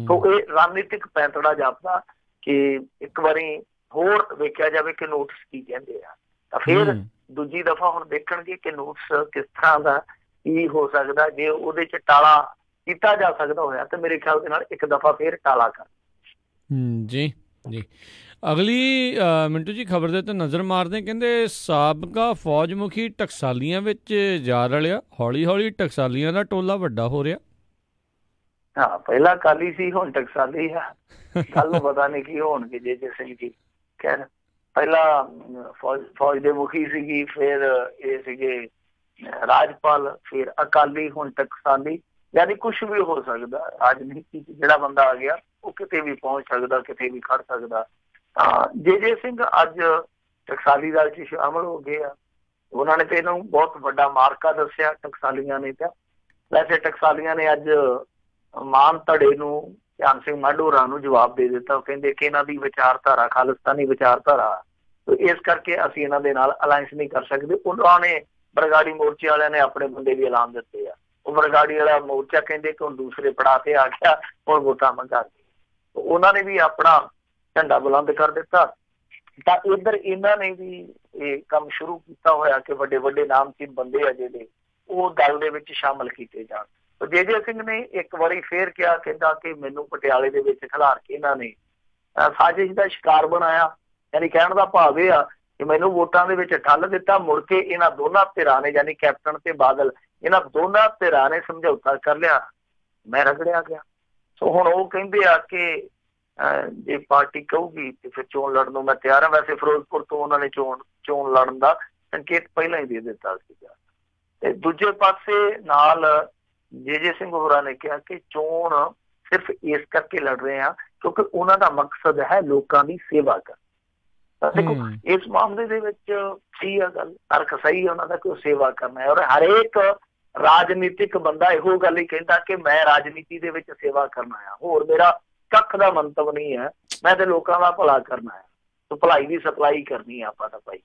ਕਿਉਂਕਿ ਇਹ ਰਾਜਨੀਤਿਕ ਪੈਂਤੜਾ ਜਾਪਦਾ ਕਿ ਇੱਕ ਵਾਰੀ ਹੋਰ ਵੇਖਿਆ ਜਾਵੇ ਕਿ ਨੋਟਿਸ ਕੀ ਕਹਿੰਦੇ ਆ, ਤਾਂ ਫਿਰ ਦੂਜੀ ਦਫਾ ਹੁਣ ਦੇਖਣਗੇ ਕਿ ਨੋਟਿਸ ਕਿਸ ਤਰ੍ਹਾਂ ਦਾ ਕੀ ਹੋ ਸਕਦਾ। ਜੇ ਉਹਦੇ 'ਚ ਟਾਲਾ ਕੀਤਾ ਜਾ ਸਕਦਾ ਹੋਇਆ ਤਾਂ ਮੇਰੇ ਖਿਆਲ ਦੇ ਨਾਲ ਇੱਕ ਦਫਾ ਫਿਰ ਟਾਲਾ ਕਰ। ਜੀ ਜੀ, ਅਗਲੀ ਮਿੰਟੂ ਜੀ ਖਬਰ ਦੇ ਤੇ ਨਜ਼ਰ ਮਾਰਦੇ, ਕਹਿੰਦੇ ਸਾਬਕਾ ਫੌਜ ਮੁਖੀ ਟਕਸਾਲੀਆਂ ਵਿੱਚ ਜਾ ਰਲਿਆ, ਹੌਲੀ ਹੌਲੀ ਟਕਸਾਲੀਆਂ ਦਾ ਟੋਲਾ ਵੱਡਾ ਹੋ ਰਿਹਾ। ਹਾਂ, ਪਹਿਲਾਂ ਅਕਾਲੀ ਸੀ, ਹੁਣ ਟਕਸਾਲੀ ਆ। ਕੱਲ ਨੂੰ ਪਤਾ ਨਹੀਂ ਕੀ ਹੋਣਗੇ। ਜੇ ਸਿੰਘ ਜੀ ਖੈਰ ਪਹਿਲਾਂ ਫੌਜ ਦੇ ਮੁਖੀ ਸੀਗੀ, ਫਿਰ ਇਹ ਸੀਗੇ ਰਾਜਪਾਲ, ਫਿਰ ਅਕਾਲੀ, ਹੁਣ ਟਕਸਾਲੀ। ਯਾਨੀ ਕੁਛ ਵੀ ਹੋ ਸਕਦਾ ਰਾਜਨੀਤੀ 'ਚ। ਜਿਹੜਾ ਬੰਦਾ ਆ ਗਿਆ ਉਹ ਕਿਤੇ ਵੀ ਪਹੁੰਚ ਸਕਦਾ, ਕਿਤੇ ਵੀ ਖੜ ਸਕਦਾ। ਤਾਂ ਜੇ ਸਿੰਘ ਅੱਜ ਟਕਸਾਲੀ ਦਲ 'ਚ ਸ਼ਾਮਲ ਹੋ ਗਏ ਆ। ਉਹਨਾਂ ਨੇ ਤੇ ਇਹਨੂੰ ਬਹੁਤ ਵੱਡਾ ਮਾਰਕਾ ਦੱਸਿਆ ਟਕਸਾਲੀਆਂ ਨੇ। ਤਾਂ ਵੈਸੇ ਟਕਸਾਲੀਆਂ ਨੇ ਅੱਜ ਮਾਨ ਧੜੇ ਨੂੰ, ਧਿਆਨ ਸਿੰਘ ਮਾਢੋ ਹੋਰਾਂ ਨੂੰ ਜਵਾਬ ਦੇ ਦਿੱਤਾ। ਉਹ ਕਹਿੰਦੇ ਕਿ ਇਹਨਾਂ ਦੀ ਵਿਚਾਰਧਾਰਾ ਖਾਲਿਸਤਾਨੀ ਵਿਚਾਰਧਾਰਾ, ਇਸ ਕਰਕੇ ਅਸੀਂ ਇਹਨਾਂ ਦੇ ਨਾਲ ਅਲਾਇੰਸ ਨਹੀਂ ਕਰ ਸਕਦੇ। ਉਹਨਾਂ ਨੇ ਬਰਗਾੜੀ ਮੋਰਚੇ ਵਾਲਿਆਂ ਨੇ ਆਪਣੇ ਬੰਦੇ ਵੀ ਐਲਾਨ ਦਿੱਤੇ ਆ। ਉਹ ਬਰਗਾੜੀ ਵਾਲਾ ਮੋਰਚਾ ਕਹਿੰਦੇ ਕਿ ਹੁਣ ਦੂਸਰੇ ਪੜਾਅ ਤੇ ਆ ਗਿਆ, ਹੁਣ ਵੋਟਾਂ ਮੰਗਾ ਕੇ ਉਹਨਾਂ ਨੇ ਵੀ ਆਪਣਾ ਝੰਡਾ ਬੁਲੰਦ ਕਰ ਦਿੱਤਾ। ਤਾਂ ਇੱਧਰ ਇਹਨਾਂ ਨੇ ਵੀ ਇਹ ਕੰਮ ਸ਼ੁਰੂ ਕੀਤਾ ਹੋਇਆ ਕਿ ਵੱਡੇ ਵੱਡੇ ਨਾਮਚੀਨ ਬੰਦੇ ਆ ਜਿਹੜੇ ਉਹ ਦਲ ਦੇ ਵਿੱਚ ਸ਼ਾਮਲ ਕੀਤੇ ਜਾਣ। ਜੇ ਸਿੰਘ ਨੇ ਇੱਕ ਵਾਰੀ ਫੇਰ ਕਿਹਾ, ਕਹਿੰਦਾ ਕਿ ਮੈਨੂੰ ਪਟਿਆਲੇ ਦੇ ਵਿੱਚ ਖਿਲਾਰ ਕੇ ਇਹਨਾਂ ਨੇ ਸਾਜ਼ਿਸ਼ ਦਾ ਸ਼ਿਕਾਰ ਬਣਾਇਆ। ਯਾਨੀ ਕਹਿਣ ਦਾ ਭਾਵ ਇਹ ਆ ਕਿ ਮੈਨੂੰ ਵੋਟਾਂ ਦੇ ਵਿੱਚ ਠੱਲ ਦਿੱਤਾ। ਮੁੜ ਕੇ ਇਹਨਾਂ ਦੋਨਾਂ ਧਿਰਾਂ ਨੇ, ਯਾਨੀ ਕੈਪਟਨ ਤੇ ਬਾਦਲ, ਇਹਨਾਂ ਦੋਨਾਂ ਧਿਰਾਂ ਨੇ ਸਮਝੌਤਾ ਕਰ ਲਿਆ, ਮੈਂ ਰਗੜਿਆ ਗਿਆ। ਸੋ ਹੁਣ ਉਹ ਕਹਿੰਦੇ ਆ ਕਿ ਜੇ ਪਾਰਟੀ ਕਹੂਗੀ ਤੇ ਫਿਰ ਚੋਣ ਲੜਨ ਨੂੰ ਮੈਂ ਤਿਆਰ ਹਾਂ। ਵੈਸੇ ਫਿਰੋਜ਼ਪੁਰ ਤੋਂ ਉਹਨਾਂ ਨੇ ਚੋਣ ਲੜਨ ਦਾ ਸੰਕੇਤ ਪਹਿਲਾਂ ਹੀ ਦੇ ਦਿੱਤਾ ਸੀਗਾ। ਤੇ ਦੂਜੇ ਪਾਸੇ ਨਾਲ ਜੇ ਸਿੰਘ ਹੋਰਾਂ ਨੇ ਕਿਹਾ ਕਿ ਚੋਣ ਸਿਰਫ ਇਸ ਕਰਕੇ ਲੜ ਰਹੇ ਆ ਕਿਉਂਕਿ ਉਹਨਾਂ ਦਾ ਮਕਸਦ ਹੈ ਲੋਕਾਂ ਦੀ ਸੇਵਾ ਕਰਨਾ। ਦੇਖੋ ਇਸ ਮਾਮਲੇ ਦੇ ਵਿੱਚ ਸਹੀ ਆ ਗੱਲ, ਤਰਕ ਸਹੀ ਹੈ ਉਹਨਾਂ ਦਾ ਕਿ ਉਹ ਸੇਵਾ ਕਰਨਾ ਹੈ। ਔਰ ਹਰੇਕ ਰਾਜਨੀਤਿਕ ਬੰਦਾ ਇਹੋ ਗੱਲ ਹੀ ਕਹਿੰਦਾ ਕਿ ਮੈਂ ਰਾਜਨੀਤੀ ਦੇ ਵਿੱਚ ਸੇਵਾ ਕਰਨਾ ਆ, ਹੋਰ ਮੇਰਾ ਕੱਖ ਦਾ ਮੰਤਵ ਨਹੀਂ ਹੈ, ਮੈਂ ਤੇ ਲੋਕਾਂ ਦਾ ਭਲਾ ਕਰਨਾ ਹੈ। ਤੇ ਭਲਾਈ ਦੀ ਸਪਲਾਈ ਕਰਨੀ ਆ ਆਪਾਂ ਤਾਂ ਭਾਈ।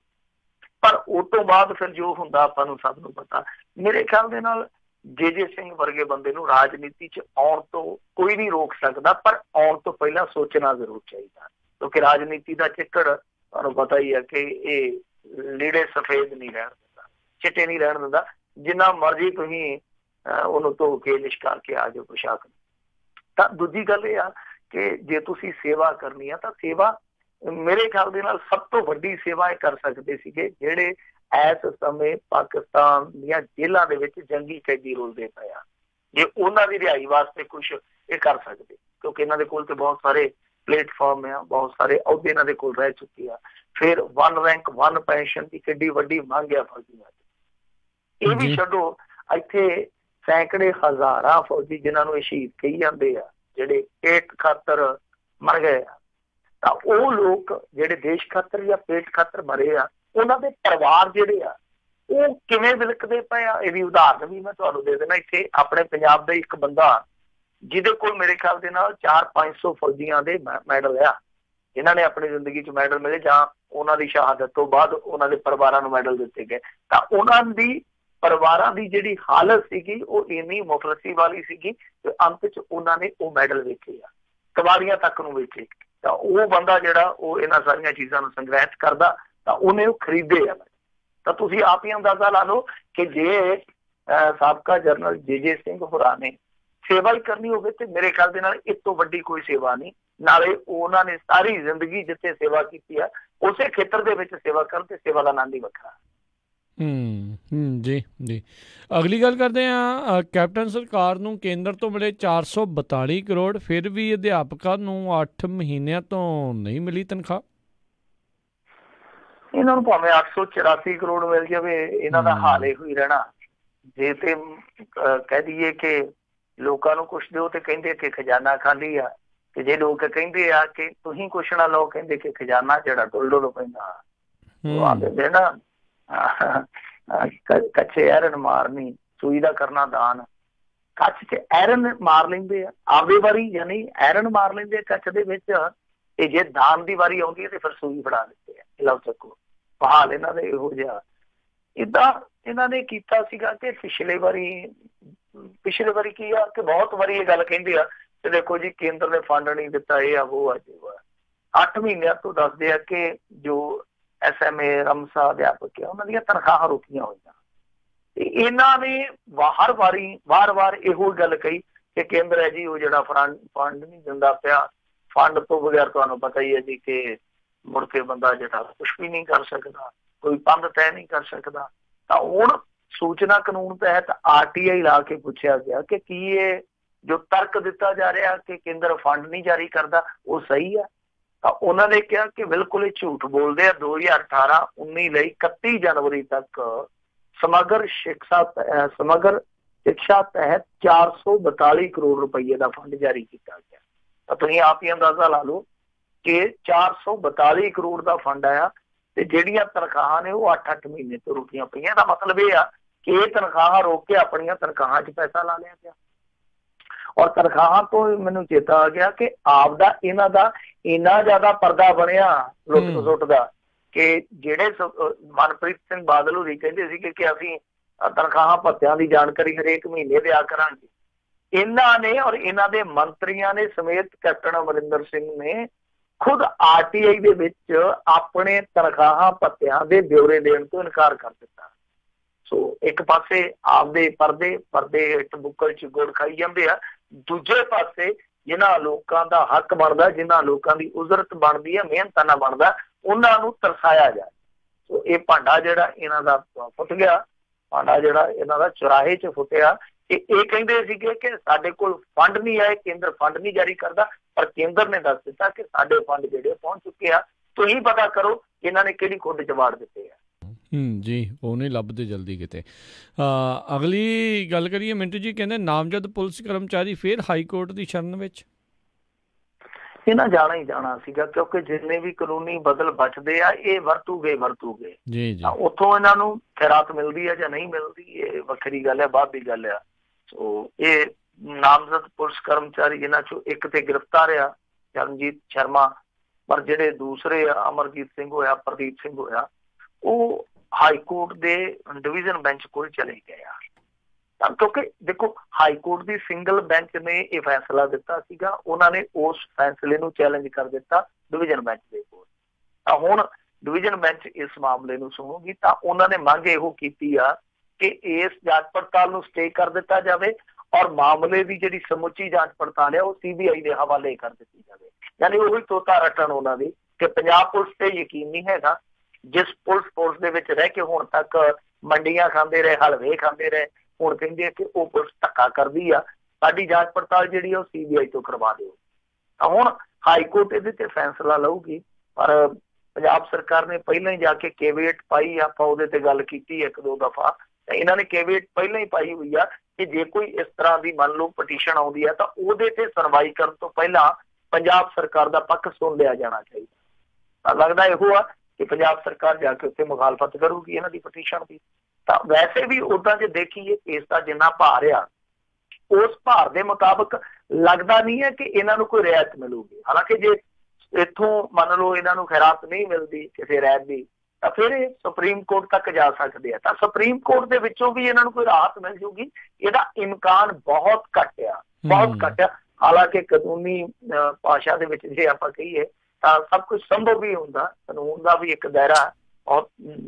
ਪਰ ਉਸ ਤੋਂ ਬਾਅਦ ਫਿਰ ਜੋ ਹੁੰਦਾ ਆਪਾਂ ਨੂੰ ਸਭ ਨੂੰ ਪਤਾ। ਮੇਰੇ ਖਿਆਲ ਦੇ ਨਾਲ ਜੇ ਸਿੰਘ ਵਰਗੇ ਬੰਦੇ ਨੂੰ ਰਾਜਨੀਤੀ 'ਚ ਆਉਣ ਤੋਂ ਕੋਈ ਨਹੀਂ ਰੋਕ ਸਕਦਾ, ਪਰ ਆਉਣ ਤੋਂ ਪਹਿਲਾਂ ਸੋਚਣਾ ਜ਼ਰੂਰ ਚਾਹੀਦਾ। ਕਿਉਂਕਿ ਰਾਜਨੀਤੀ ਦਾ ਚਿੱਕੜ ਤੁਹਾਨੂੰ ਪਤਾ ਹੀ ਹੈ ਕਿ ਇਹ ਲੀੜੇ ਸਫੇਦ ਨਹੀਂ ਰਹਿਣ ਦਿੰਦਾ, ਚਿੱਟੇ ਨਹੀਂ ਰਹਿਣ ਦਿੰਦਾ। ਜਿੰਨਾ ਮਰਜ਼ੀ ਤੁਸੀਂ ਉਹਨੂੰ ਧੋ ਕੇ ਲਿਸ਼ਕਾ ਕੇ ਆ ਜਾਓ ਪੁਸ਼ਾਕ। ਤਾਂ ਦੂਜੀ ਗੱਲ ਇਹ ਆ ਕਿ ਜੇ ਤੁਸੀਂ ਸੇਵਾ ਕਰਨੀ ਆ ਤਾਂ ਸੇਵਾ ਮੇਰੇ ਖਿਆਲ ਦੇ ਨਾਲ ਸਭ ਤੋਂ ਵੱਡੀ ਸੇਵਾ ਇਹ ਕਰ ਸਕਦੇ ਸੀਗੇ ਜਿਹੜੇ ਇਸ ਸਮੇਂ ਪਾਕਿਸਤਾਨ ਦੀਆਂ ਜੇਲ੍ਹਾਂ ਦੇ ਵਿੱਚ ਜੰਗੀ ਕੈਦੀ ਰੁਲਦੇ ਪਏ ਆ। ਜੇ ਉਹਨਾਂ ਦੀ ਰਿਹਾਈ ਵਾਸਤੇ ਕੁਛ ਇਹ ਕਰ ਸਕਦੇ, ਕਿਉਂਕਿ ਇਹਨਾਂ ਦੇ ਕੋਲ ਤੇ ਬਹੁਤ ਸਾਰੇ ਪਲੇਟਫਾਰਮ ਆ, ਬਹੁਤ ਸਾਰੇ ਅਹੁਦੇ ਇਹਨਾਂ ਦੇ ਕੋਲ ਰਹਿ ਚੁੱਕੇ ਆ। ਫਿਰ 1 ਰੈਂਕ 1 ਪੈਨਸ਼ਨ ਦੀ ਕਿੱਡੀ ਵੱਡੀ ਮੰਗ ਆ ਫੌਜੀਆਂ ਦੀ। ਇਹ ਵੀ ਛੱਡੋ, ਇੱਥੇ ਸੈਂਕੜੇ ਹਜ਼ਾਰਾਂ ਫੌਜੀ ਜਿਨ੍ਹਾਂ ਨੂੰ ਇਹ ਸ਼ਹੀਦ ਕਹੀ ਜਾਂਦੇ ਆ, ਜਿਹੜੇ ਪੇਟ ਖਾਤਰ ਮਰ ਗਏ ਆ। ਤਾਂ ਉਹ ਲੋਕ ਜਿਹੜੇ ਦੇਸ਼ ਖਾਤਰ ਜਾਂ ਪੇਟ ਖਾਤਰ ਮਰੇ ਆ, ਉਹਨਾਂ ਦੇ ਪਰਿਵਾਰ ਜਿਹੜੇ ਆ ਉਹ ਕਿਵੇਂ ਵਿਲਕਦੇ ਪਏ ਆ। ਇਹਦੀ ਉਦਾਹਰਨ ਵੀ ਮੈਂ ਤੁਹਾਨੂੰ ਦੇ ਦੇਣਾ। ਇੱਥੇ ਆਪਣੇ ਪੰਜਾਬ ਦਾ ਇੱਕ ਬੰਦਾ ਜਿਹਦੇ ਕੋਲ ਮੇਰੇ ਖਿਆਲ ਦੇ ਨਾਲ 400-500 ਫੌਜੀਆਂ ਦੇ ਮੈਡਲ ਆ, ਇਹਨਾਂ ਨੇ ਆਪਣੀ ਜ਼ਿੰਦਗੀ 'ਚ ਮੈਡਲ ਮਿਲੇ ਜਾਂ ਉਹਨਾਂ ਦੀ ਸ਼ਹਾਦਤ ਤੋਂ ਬਾਅਦ ਉਹਨਾਂ ਦੇ ਪਰਿਵਾਰਾਂ ਨੂੰ ਮੈਡਲ ਦਿੱਤੇ ਗਏ। ਤਾਂ ਉਹਨਾਂ ਦੀ ਪਰਿਵਾਰਾਂ ਦੀ ਜਿਹੜੀ ਹਾਲਤ ਸੀਗੀ ਉਹ ਇੰਨੀ ਮੁਫਲਸੀ ਵਾਲੀ ਸੀਗੀ ਕਿ ਅੰਤ 'ਚ ਉਹਨਾਂ ਨੇ ਉਹ ਮੈਡਲ ਵੇਚੇ ਆ, ਕਬਾੜੀਆਂ ਤੱਕ ਨੂੰ ਵੇਚੇ। ਤਾਂ ਉਹ ਬੰਦਾ ਜਿਹੜਾ ਉਹ ਇਹਨਾਂ ਸਾਰੀਆਂ ਚੀਜ਼ਾਂ ਨੂੰ ਸੰਗ੍ਰਹਿਤ ਕਰਦਾ ਤਾਂ ਉਹਨੇ ਉਹ ਖਰੀਦੇ ਆ। ਤਾਂ ਤੁਸੀਂ ਆਪ ਹੀ ਅੰਦਾਜ਼ਾ ਲਾ ਲਓ ਕਿ ਜੇ ਸਾਬਕਾ ਜਨਰਲ ਜੇ ਸਿੰਘ ਹੋਰਾਂ ਨੇ ਸੇਵਾ ਹੀ ਕਰਨੀ ਹੋਵੇ ਤੇ ਮੇਰੇ ਖਿਆਲ ਦੇ ਨਾਲ ਇਸ ਤੋਂ ਵੱਡੀ ਕੋਈ ਸੇਵਾ ਨਹੀਂ। ਨਾਲੇ ਉਹਨਾਂ ਨੇ ਸਾਰੀ ਜ਼ਿੰਦਗੀ ਜਿੱਥੇ ਸੇਵਾ ਕੀਤੀ ਆ ਉਸੇ ਖੇਤਰ ਦੇ ਵਿੱਚ ਸੇਵਾ ਕਰਨ ਤੇ ਸੇਵਾ ਦਾ ਆਨੰਦ ਹੀ ਵੱਖਰਾ। ਜੀ ਜੀ। ਅਗਲੀ ਗੱਲ ਕਰਦੇ ਹਾਂ, ਕੈਪਟਨ ਸਰਕਾਰ ਨੂੰ ਕੇਂਦਰ ਤੋਂ ਮਿਲੇ 442 ਕਰੋੜ, ਫਿਰ ਵੀ ਅਧਿਆਪਕਾਂ ਨੂੰ 8 ਮਹੀਨਿਆਂ ਤੋਂ ਨਹੀਂ ਮਿਲੀ ਤਨਖਾਹ। ਇਹਨਾਂ ਨੂੰ ਭਾਵੇਂ 884 ਕਰੋੜ ਮਿਲ ਜਾਵੇ, ਇਹਨਾਂ ਦਾ ਹਾਲ ਇਹੋ ਹੀ ਰਹਿਣਾ। ਜੇ ਤੇ ਕਹਿ ਦਈਏ ਕਿ ਲੋਕਾਂ ਨੂੰ ਕੁਛ ਦਿਓ ਤੇ ਕਹਿੰਦੇ ਕਿ ਖਜ਼ਾਨਾ ਖਾਲੀ ਆ, ਤੇ ਜੇ ਲੋਕ ਕਹਿੰਦੇ ਆ ਕਿ ਤੁਸੀਂ ਕੁਛ ਨਾ ਲਓ ਕਹਿੰਦੇ ਕਿ ਖਜ਼ਾਨਾ ਜਿਹੜਾ ਡੁੱਲ ਪੈਂਦਾ। ਆਂਦੇ ਨਾ ਕੱਚੇ ਐਰਨ ਮਾਰਨੀ, ਸੂਈ ਦਾ ਕਰਨਾ ਦਾਨ। ਕੱਚ ਚ ਐਰਨ ਮਾਰ ਲੈਂਦੇ ਆ ਆਪਦੇ ਵਾਰੀ, ਯਾਨੀ ਐਰਨ ਮਾਰ ਲੈਂਦੇ ਆ ਕੱਚ ਦੇ ਵਿੱਚ, ਤੇ ਜੇ ਦਾਨ ਦੀ ਵਾਰੀ ਆਉਂਦੀ ਹੈ ਤੇ ਫਿਰ ਸੂਈ ਫੜਾ ਦਿੰਦੇ ਆ, ਲਓ ਚੱਕੋ। ਹਾਲ ਇਹਨਾਂ ਦਾ ਇਹੋ ਜਿਹਾ। ਏਦਾਂ ਇਹਨਾਂ ਨੇ ਕੀਤਾ ਸੀਗਾ ਕਿ ਪਿਛਲੇ ਵਾਰੀ ਕੀ ਆ ਕਿ ਬਹੁਤ ਵਾਰੀ ਇਹ ਗੱਲ ਕਹਿੰਦੇ ਆ ਤੇ ਦੇਖੋ ਜੀ ਕੇਂਦਰ ਨੇ ਫੰਡ ਨਹੀਂ ਦਿੱਤਾ, ਇਹ ਆ ਉਹ ਆ ਜੋ ਆ। 8 ਮਹੀਨਿਆਂ ਤੋਂ ਦੱਸਦੇ ਆ ਕਿ ਜੋ SMA ਰਮਸਾ ਅਧਿਆਪਕ ਆ ਉਹਨਾਂ ਦੀਆਂ ਤਨਖਾਹਾਂ ਰੋਕੀਆਂ ਹੋਈਆਂ। ਤੇ ਇਹਨਾਂ ਨੇ ਵਾਰ-ਵਾਰ ਇਹੋ ਗੱਲ ਕਹੀ ਕਿ ਕੇਂਦਰ ਹੈ ਜੀ ਉਹ ਜਿਹੜਾ ਫੰਡ ਨਹੀਂ ਦਿੰਦਾ ਪਿਆ, ਫੰਡ ਤੋਂ ਬਗੈਰ ਤੁਹਾਨੂੰ ਪਤਾ ਹੀ ਹੈ ਜੀ ਕਿ ਮੁੜ ਕੇ ਬੰਦਾ ਜਿਹੜਾ ਕੁਛ ਵੀ ਨਹੀਂ ਕਰ ਸਕਦਾ, ਕੋਈ ਪੰਧ ਤੈਅ ਨਹੀਂ ਕਰ ਸਕਦਾ। ਤਾਂ ਹੁਣ ਸੂਚਨਾ ਕਾਨੂੰਨ ਤਹਿਤ RTI ਲਾ ਕੇ ਪੁੱਛਿਆ ਗਿਆ ਕਿ ਕੀ ਇਹ ਜੋ ਤਰਕ ਦਿੱਤਾ ਜਾ ਰਿਹਾ ਕਿ ਕੇਂਦਰ ਫੰਡ ਨਹੀਂ ਜਾਰੀ ਕਰਦਾ ਉਹ ਸਹੀ ਆ। ਤਾਂ ਉਹਨਾਂ ਨੇ ਕਿਹਾ ਕਿ ਬਿਲਕੁਲ ਇਹ ਝੂਠ ਬੋਲਦੇ ਆ। 2018-19 ਲਈ 31 ਜਨਵਰੀ ਤੱਕ ਸਮਗਰ ਸਿੱਖਿਆ ਤਹਿਤ 442 ਕਰੋੜ ਰੁਪਈਏ ਦਾ ਫੰਡ ਜਾਰੀ ਕੀਤਾ ਗਿਆ। ਤਾਂ ਤੁਸੀਂ ਆਪ ਹੀ ਅੰਦਾਜ਼ਾ ਲਾ ਲਓ ਕਿ 442 ਕਰੋੜ ਦਾ ਫੰਡ ਆਇਆ ਤੇ ਜਿਹੜੀਆਂ ਤਨਖਾਹਾਂ ਨੇ ਉਹ 8-8 ਮਹੀਨੇ ਤੋਂ ਰੁਕੀਆਂ ਪਈਆਂ। ਦਾ ਮਤਲਬ ਇਹ ਆ ਕਿ ਇਹ ਤਨਖਾਹਾਂ ਰੋਕ ਕੇ ਆਪਣੀਆਂ ਤਨਖਾਹਾਂ 'ਚ ਪੈਸਾ ਲਾ ਲਿਆ ਗਿਆ। ਔਰ ਤਨਖਾਹਾਂ ਤੋਂ ਮੈਨੂੰ ਚੇਤਾ ਆ ਗਿਆ ਕਿ ਆਪਦਾ ਇਹਨਾਂ ਦਾ ਇੰਨਾ ਜ਼ਿਆਦਾ ਪਰਦਾ ਬਣਿਆ ਲੁੱਟ ਦਾ ਕਿ ਜਿਹੜੇ ਮਨਪ੍ਰੀਤ ਸਿੰਘ ਬਾਦਲ ਹੋਰੀ ਕਹਿੰਦੇ ਸੀ ਕਿ ਅਸੀਂ ਤਨਖਾਹਾਂ ਭੱਤਿਆਂ ਦੀ ਜਾਣਕਾਰੀ ਹਰੇਕ ਮਹੀਨੇ ਦਿਆ ਕਰਾਂਗੇ। ਇਹਨਾਂ ਨੇ ਔਰ ਇਹਨਾਂ ਦੇ ਮੰਤਰੀਆਂ ਨੇ ਸਮੇਤ ਕੈਪਟਨ ਅਮਰਿੰਦਰ ਸਿੰਘ ਨੇ ਖੁਦ RTI ਦੇ ਵਿੱਚ ਆਪਣੇ ਤਨਖਾਹਾਂ ਭੱਤਿਆਂ ਦੇ ਬਿਊਰੇ ਦੇਣ ਤੋਂ ਇਨਕਾਰ ਕਰ ਦਿੱਤਾ। ਸੋ ਇੱਕ ਪਾਸੇ ਆਪਦੇ ਪਰਦੇ ਹੇਠ ਬੁੱਕਲ 'ਚ ਗੁੜ ਖਾਈ ਜਾਂਦੇ ਆ, ਦੂਜੇ ਪਾਸੇ ਜਿਨ੍ਹਾਂ ਲੋਕਾਂ ਦਾ ਹੱਕ ਬਣਦਾ, ਜਿਨ੍ਹਾਂ ਲੋਕਾਂ ਦੀ ਉਜਰਤ ਬਣਦੀ ਹੈ, ਮਿਹਨਤਾਨਾ ਬਣਦਾ, ਉਹਨਾਂ ਨੂੰ ਤਰਸਾਇਆ ਜਾਏ। ਸੋ ਇਹ ਭਾਂਡਾ ਜਿਹੜਾ ਇਹਨਾਂ ਦਾ ਫੁੱਟ ਗਿਆ, ਭਾਂਡਾ ਜਿਹੜਾ ਇਹਨਾਂ ਦਾ ਚੁਰਾਹੇ 'ਚ ਫੁੱਟਿਆ। ਇਹ ਕਹਿੰਦੇ ਸੀਗੇ ਕਿ ਸਾਡੇ ਕੋਲ ਫੰਡ ਨਹੀਂ ਆਏ, ਕੇਂਦਰ ਫੰਡ ਨਹੀਂ ਜਾਰੀ ਕਰਦਾ, ਪਰ ਕੇਂਦਰ ਨੇ ਦੱਸ ਦਿੱਤਾ ਕਿ ਸਾਡੇ ਫੰਡ ਜਿਹੜੇ ਪਹੁੰਚ ਚੁੱਕੇ ਆ, ਤੁਸੀਂ ਪਤਾ ਕਰੋ ਇਹਨਾਂ ਨੇ ਕਿਹੜੀ ਖੁੱਡ 'ਚ ਵਾੜ ਦਿੱਤੇ ਆ। ਜੀ ਉਹ ਨਹੀਂ ਲੱਭਦੇ ਜਲਦੀ ਕਿਤੇ। ਅਗਲੀ ਗੱਲ ਕਰੀਏ ਮਿੰਟੂ ਜੀ, ਕਹਿੰਦੇ ਨਾਮਜ਼ਦ ਪੁਲਿਸ ਕਰਮਚਾਰੀ ਫਿਰ ਹਾਈ ਕੋਰਟ ਦੀ ਸ਼ਰਨ ਵਿੱਚ। ਇਹਨਾਂ ਜਾਣਾ ਹੀ ਜਾਣਾ ਸੀਗਾ ਕਿਉਂਕਿ ਜਿੰਨੇ ਵੀ ਕਾਨੂੰਨੀ ਬਦਲ ਬਚਦੇ ਆ ਇਹ ਵਰਤੂਗੇ ਜੀ ਜੀ। ਉੱਥੋਂ ਇਹਨਾਂ ਨੂੰ ਖੈਰਾਤ ਮਿਲਦੀ ਹੈ ਜਾਂ ਨਹੀਂ ਮਿਲਦੀ ਇਹ ਵੱਖਰੀ ਗੱਲ ਹੈ, ਬਾਅਦ ਦੀ ਗੱਲ ਆ। ਸੋ ਇਹ ਨਾਮਜ਼ਦ ਪੁਲਿਸ ਕਰਮਚਾਰੀ ਇਹਨਾਂ ਚੋਂ ਇੱਕ ਤੇ ਗ੍ਰਿਫਤਾਰ ਆ ਚਰਨਜੀਤ ਸ਼ਰਮਾ, ਪਰ ਜਿਹੜੇ ਦੂਸਰੇ ਆ ਅਮਰਜੀਤ ਸਿੰਘ ਹੋਇਆ, ਪ੍ਰਦੀਪ ਸਿੰਘ ਹੋਇਆ, ਉਹ ਹਾਈ ਕੋਰਟ ਦੇ ਡਿਵੀਜ਼ਨ ਬੈਂਚ ਕੋਲ ਚਲੇ ਗਏ ਆ। ਤਾਂ ਕਿਉਂਕਿ ਦੇਖੋ ਹਾਈ ਕੋਰਟ ਦੀ ਸਿੰਗਲ ਬੈਂਚ ਨੇ ਇਹ ਫੈਸਲਾ ਦਿੱਤਾ ਸੀਗਾ, ਉਹਨਾਂ ਨੇ ਉਸ ਫੈਸਲੇ ਨੂੰ ਚੈਲੰਜ ਕਰ ਦਿੱਤਾ ਡਿਵੀਜ਼ਨ ਬੈਂਚ ਦੇ ਕੋਲ। ਤਾਂ ਹੁਣ ਡਿਵੀਜ਼ਨ ਬੈਂਚ ਇਸ ਮਾਮਲੇ ਨੂੰ ਸੁਣੂਗੀ। ਤਾਂ ਉਹਨਾਂ ਨੇ ਮੰਗ ਇਹੋ ਕੀਤੀ ਆ ਕਿ ਇਸ ਜਾਂਚ ਪੜਤਾਲ ਨੂੰ ਸਟੇ ਕਰ ਦਿੱਤਾ ਜਾਵੇ ਔਰ ਮਾਮਲੇ ਦੀ ਜਿਹੜੀ ਸਮੁੱਚੀ ਜਾਂਚ ਪੜਤਾਲ ਹੈ ਉਹ CBI ਦੇ ਹਵਾਲੇ ਕਰ ਦਿੱਤੀ ਜਾਵੇ। ਯਾਨੀ ਉਹੀ ਤੋਤਾ ਰੱਟਣ ਉਹਨਾਂ ਦੀ ਕਿ ਪੰਜਾਬ ਪੁਲਿਸ ਤੇ ਯਕੀਨ ਨਹੀਂ ਹੈਗਾ। ਜਿਸ ਪੁਲਿਸ ਦੇ ਵਿੱਚ ਰਹਿ ਕੇ ਹੁਣ ਤੱਕ ਮੰਡੀਆਂ ਖਾਂਦੇ ਰਹੇ, ਹਲਵੇ ਖਾਂਦੇ ਰਹੇ, ਹੁਣ ਕਹਿੰਦੇ ਕਿ ਉਹ ਪੁਲਿਸ ਧੱਕਾ ਕਰਦੀ ਆ, ਸਾਡੀ ਜਾਂਚ ਪੜਤਾਲ ਜਿਹੜੀ ਆ ਉਹ CBI ਤੋਂ ਕਰਵਾ ਦਿਓ। ਤਾਂ ਹੁਣ ਹਾਈ ਕੋਰਟ ਇਹਦੇ ਤੇ ਫੈਸਲਾ ਲਊਗੀ, ਪਰ ਪੰਜਾਬ ਸਰਕਾਰ ਨੇ ਪਹਿਲਾਂ ਹੀ ਜਾ ਕੇ ਕੈਬਨਿਟ ਪਾਈ, ਆਪਾਂ ਉਹਦੇ ਤੇ ਗੱਲ ਕੀਤੀ 1-2 ਦਫਾ। ਤਾਂ ਇਹਨਾਂ ਨੇ ਕੈਬਨਿਟ ਪਹਿਲਾਂ ਹੀ ਪਾਈ ਹੋਈ ਆ ਕਿ ਜੇ ਕੋਈ ਇਸ ਤਰ੍ਹਾਂ ਦੀ ਮੰਨ ਲਓ ਪਟੀਸ਼ਨ ਆਉਂਦੀ ਆ ਤਾਂ ਉਹਦੇ ਤੇ ਸੁਣਵਾਈ ਕਰਨ ਤੋਂ ਪਹਿਲਾਂ ਪੰਜਾਬ ਸਰਕਾਰ ਦਾ ਪੱਖ ਸੁਣ ਲਿਆ ਜਾਣਾ ਚਾਹੀਦਾ। ਤਾਂ ਲੱਗਦਾ ਇਹੋ ਆ ਕਿ ਪੰਜਾਬ ਸਰਕਾਰ ਜਾ ਕੇ ਉੱਥੇ ਮੁਖਾਲਫਤ ਕਰੂਗੀ ਇਹਨਾਂ ਦੀ ਪਟੀਸ਼ਨ ਦੀ। ਤਾਂ ਵੈਸੇ ਵੀ ਉੱਦਾਂ ਜੇ ਦੇਖੀਏ ਕੇਸ ਦਾ ਜਿੰਨਾ ਭਾਰ ਆ, ਉਸ ਭਾਰ ਦੇ ਮੁਤਾਬਕ ਲੱਗਦਾ ਨਹੀਂ ਹੈ ਕਿ ਇਹਨਾਂ ਨੂੰ ਕੋਈ ਰਿਆਇਤ ਮਿਲੂਗੀ। ਹਾਲਾਂਕਿ ਜੇ ਇੱਥੋਂ ਮੰਨ ਲਓ ਇਹਨਾਂ ਨੂੰ ਖੈਰਾਤ ਨਹੀਂ ਮਿਲਦੀ ਕਿਸੇ ਰੈਤ ਦੀ, ਤਾਂ ਫਿਰ ਇਹ ਸੁਪਰੀਮ ਕੋਰਟ ਤੱਕ ਜਾ ਸਕਦੇ ਆ। ਤਾਂ ਸੁਪਰੀਮ ਕੋਰਟ ਦੇ ਵਿੱਚੋਂ ਵੀ ਇਹਨਾਂ ਨੂੰ ਕੋਈ ਰਾਹਤ ਮਿਲ ਜੂਗੀ, ਇਹਦਾ ਇਮਕਾਨ ਬਹੁਤ ਘੱਟ ਆ, ਬਹੁਤ ਘੱਟ ਆ। ਹਾਲਾਂਕਿ ਕਾਨੂੰਨੀ ਭਾਸ਼ਾ ਦੇ ਵਿੱਚ ਜੇ ਆਪਾਂ ਕਹੀਏ ਤਾਂ ਸਭ ਕੁਝ ਸੰਭਵ ਵੀ ਹੁੰਦਾ। ਕਾਨੂੰਨ ਦਾ ਵੀ ਇੱਕ ਦਾਇਰਾ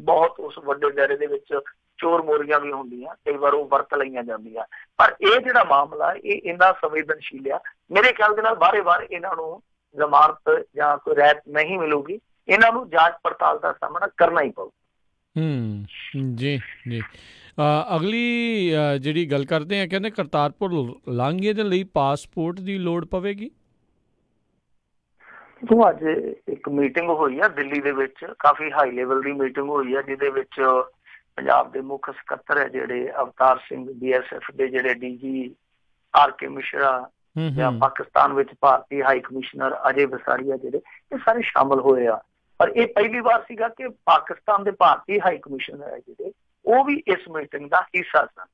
ਬਹੁਤ ਉਸ ਵੱਡੇ ਦਾਇਰੇ ਦੇ ਵਿੱਚ ਚੋਰ ਮੋਰੀਆਂ ਵੀ ਹੁੰਦੀਆਂ, ਕਈ ਵਾਰ ਉਹ ਵਰਤ ਲਈਆਂ ਜਾਂਦੀਆਂ। ਪਰ ਇਹ ਜਿਹੜਾ ਮਾਮਲਾ ਇਹ ਇੰਨਾ ਸੰਵੇਦਨਸ਼ੀਲ ਆ, ਮੇਰੇ ਖਿਆਲ ਦੇ ਨਾਲ ਬਾਰੇ ਇਹਨਾਂ ਨੂੰ ਜ਼ਮਾਨਤ ਜਾਂ ਕੋਈ ਰਿਆਇਤ ਨਹੀਂ ਮਿਲੂਗੀ। ਇਹਨਾਂ ਨੂੰ ਜਾਂਚ ਪੜਤਾਲ ਦਾ ਸਾਹਮਣਾ ਕਰਨਾ ਹੀ ਪਊ। ਜੀ ਜੀ। ਅਗਲੀ ਜਿਹੜੀ ਗੱਲ ਕਰਦੇ ਆ, ਕਹਿੰਦੇ ਕਰਤਾਰਪੁਰ ਲਾਂਘੇ ਦੇ ਲਈ ਪਾਸਪੋਰਟ ਦੀ ਲੋੜ ਪਵੇਗੀ। ਅੱਜ ਇੱਕ ਮੀਟਿੰਗ ਹੋਈ ਆ ਦਿੱਲੀ ਦੇ ਵਿੱਚ, ਕਾਫੀ ਹਾਈ ਲੈਵਲ ਦੀ ਮੀਟਿੰਗ ਹੋਈ ਆ, ਜਿਹਦੇ ਵਿੱਚ ਪੰਜਾਬ ਦੇ ਮੁੱਖ ਸਕੱਤਰ ਹੈ ਜਿਹੜੇ ਅਵਤਾਰ ਸਿੰਘ, BSF ਦੇ ਜਿਹੜੇ DG RK ਮਿਸ਼ਰਾ, ਜਾਂ ਪਾਕਿਸਤਾਨ ਵਿੱਚ ਭਾਰਤੀ ਹਾਈ ਕਮਿਸ਼ਨਰ ਅਜੇ ਵਸਾਰੀਆ, ਜਿਹੜੇ ਇਹ ਸਾਰੇ ਸ਼ਾਮਲ ਹੋਏ ਆ। ਪਰ ਇਹ ਪਹਿਲੀ ਵਾਰ ਸੀਗਾ ਕਿ ਪਾਕਿਸਤਾਨ ਦੇ ਭਾਰਤੀ ਹਾਈ ਕਮਿਸ਼ਨਰ ਹੈ ਜਿਹੜੇ ਉਹ ਵੀ ਇਸ ਮੀਟਿੰਗ ਦਾ ਹਿੱਸਾ ਸਨ।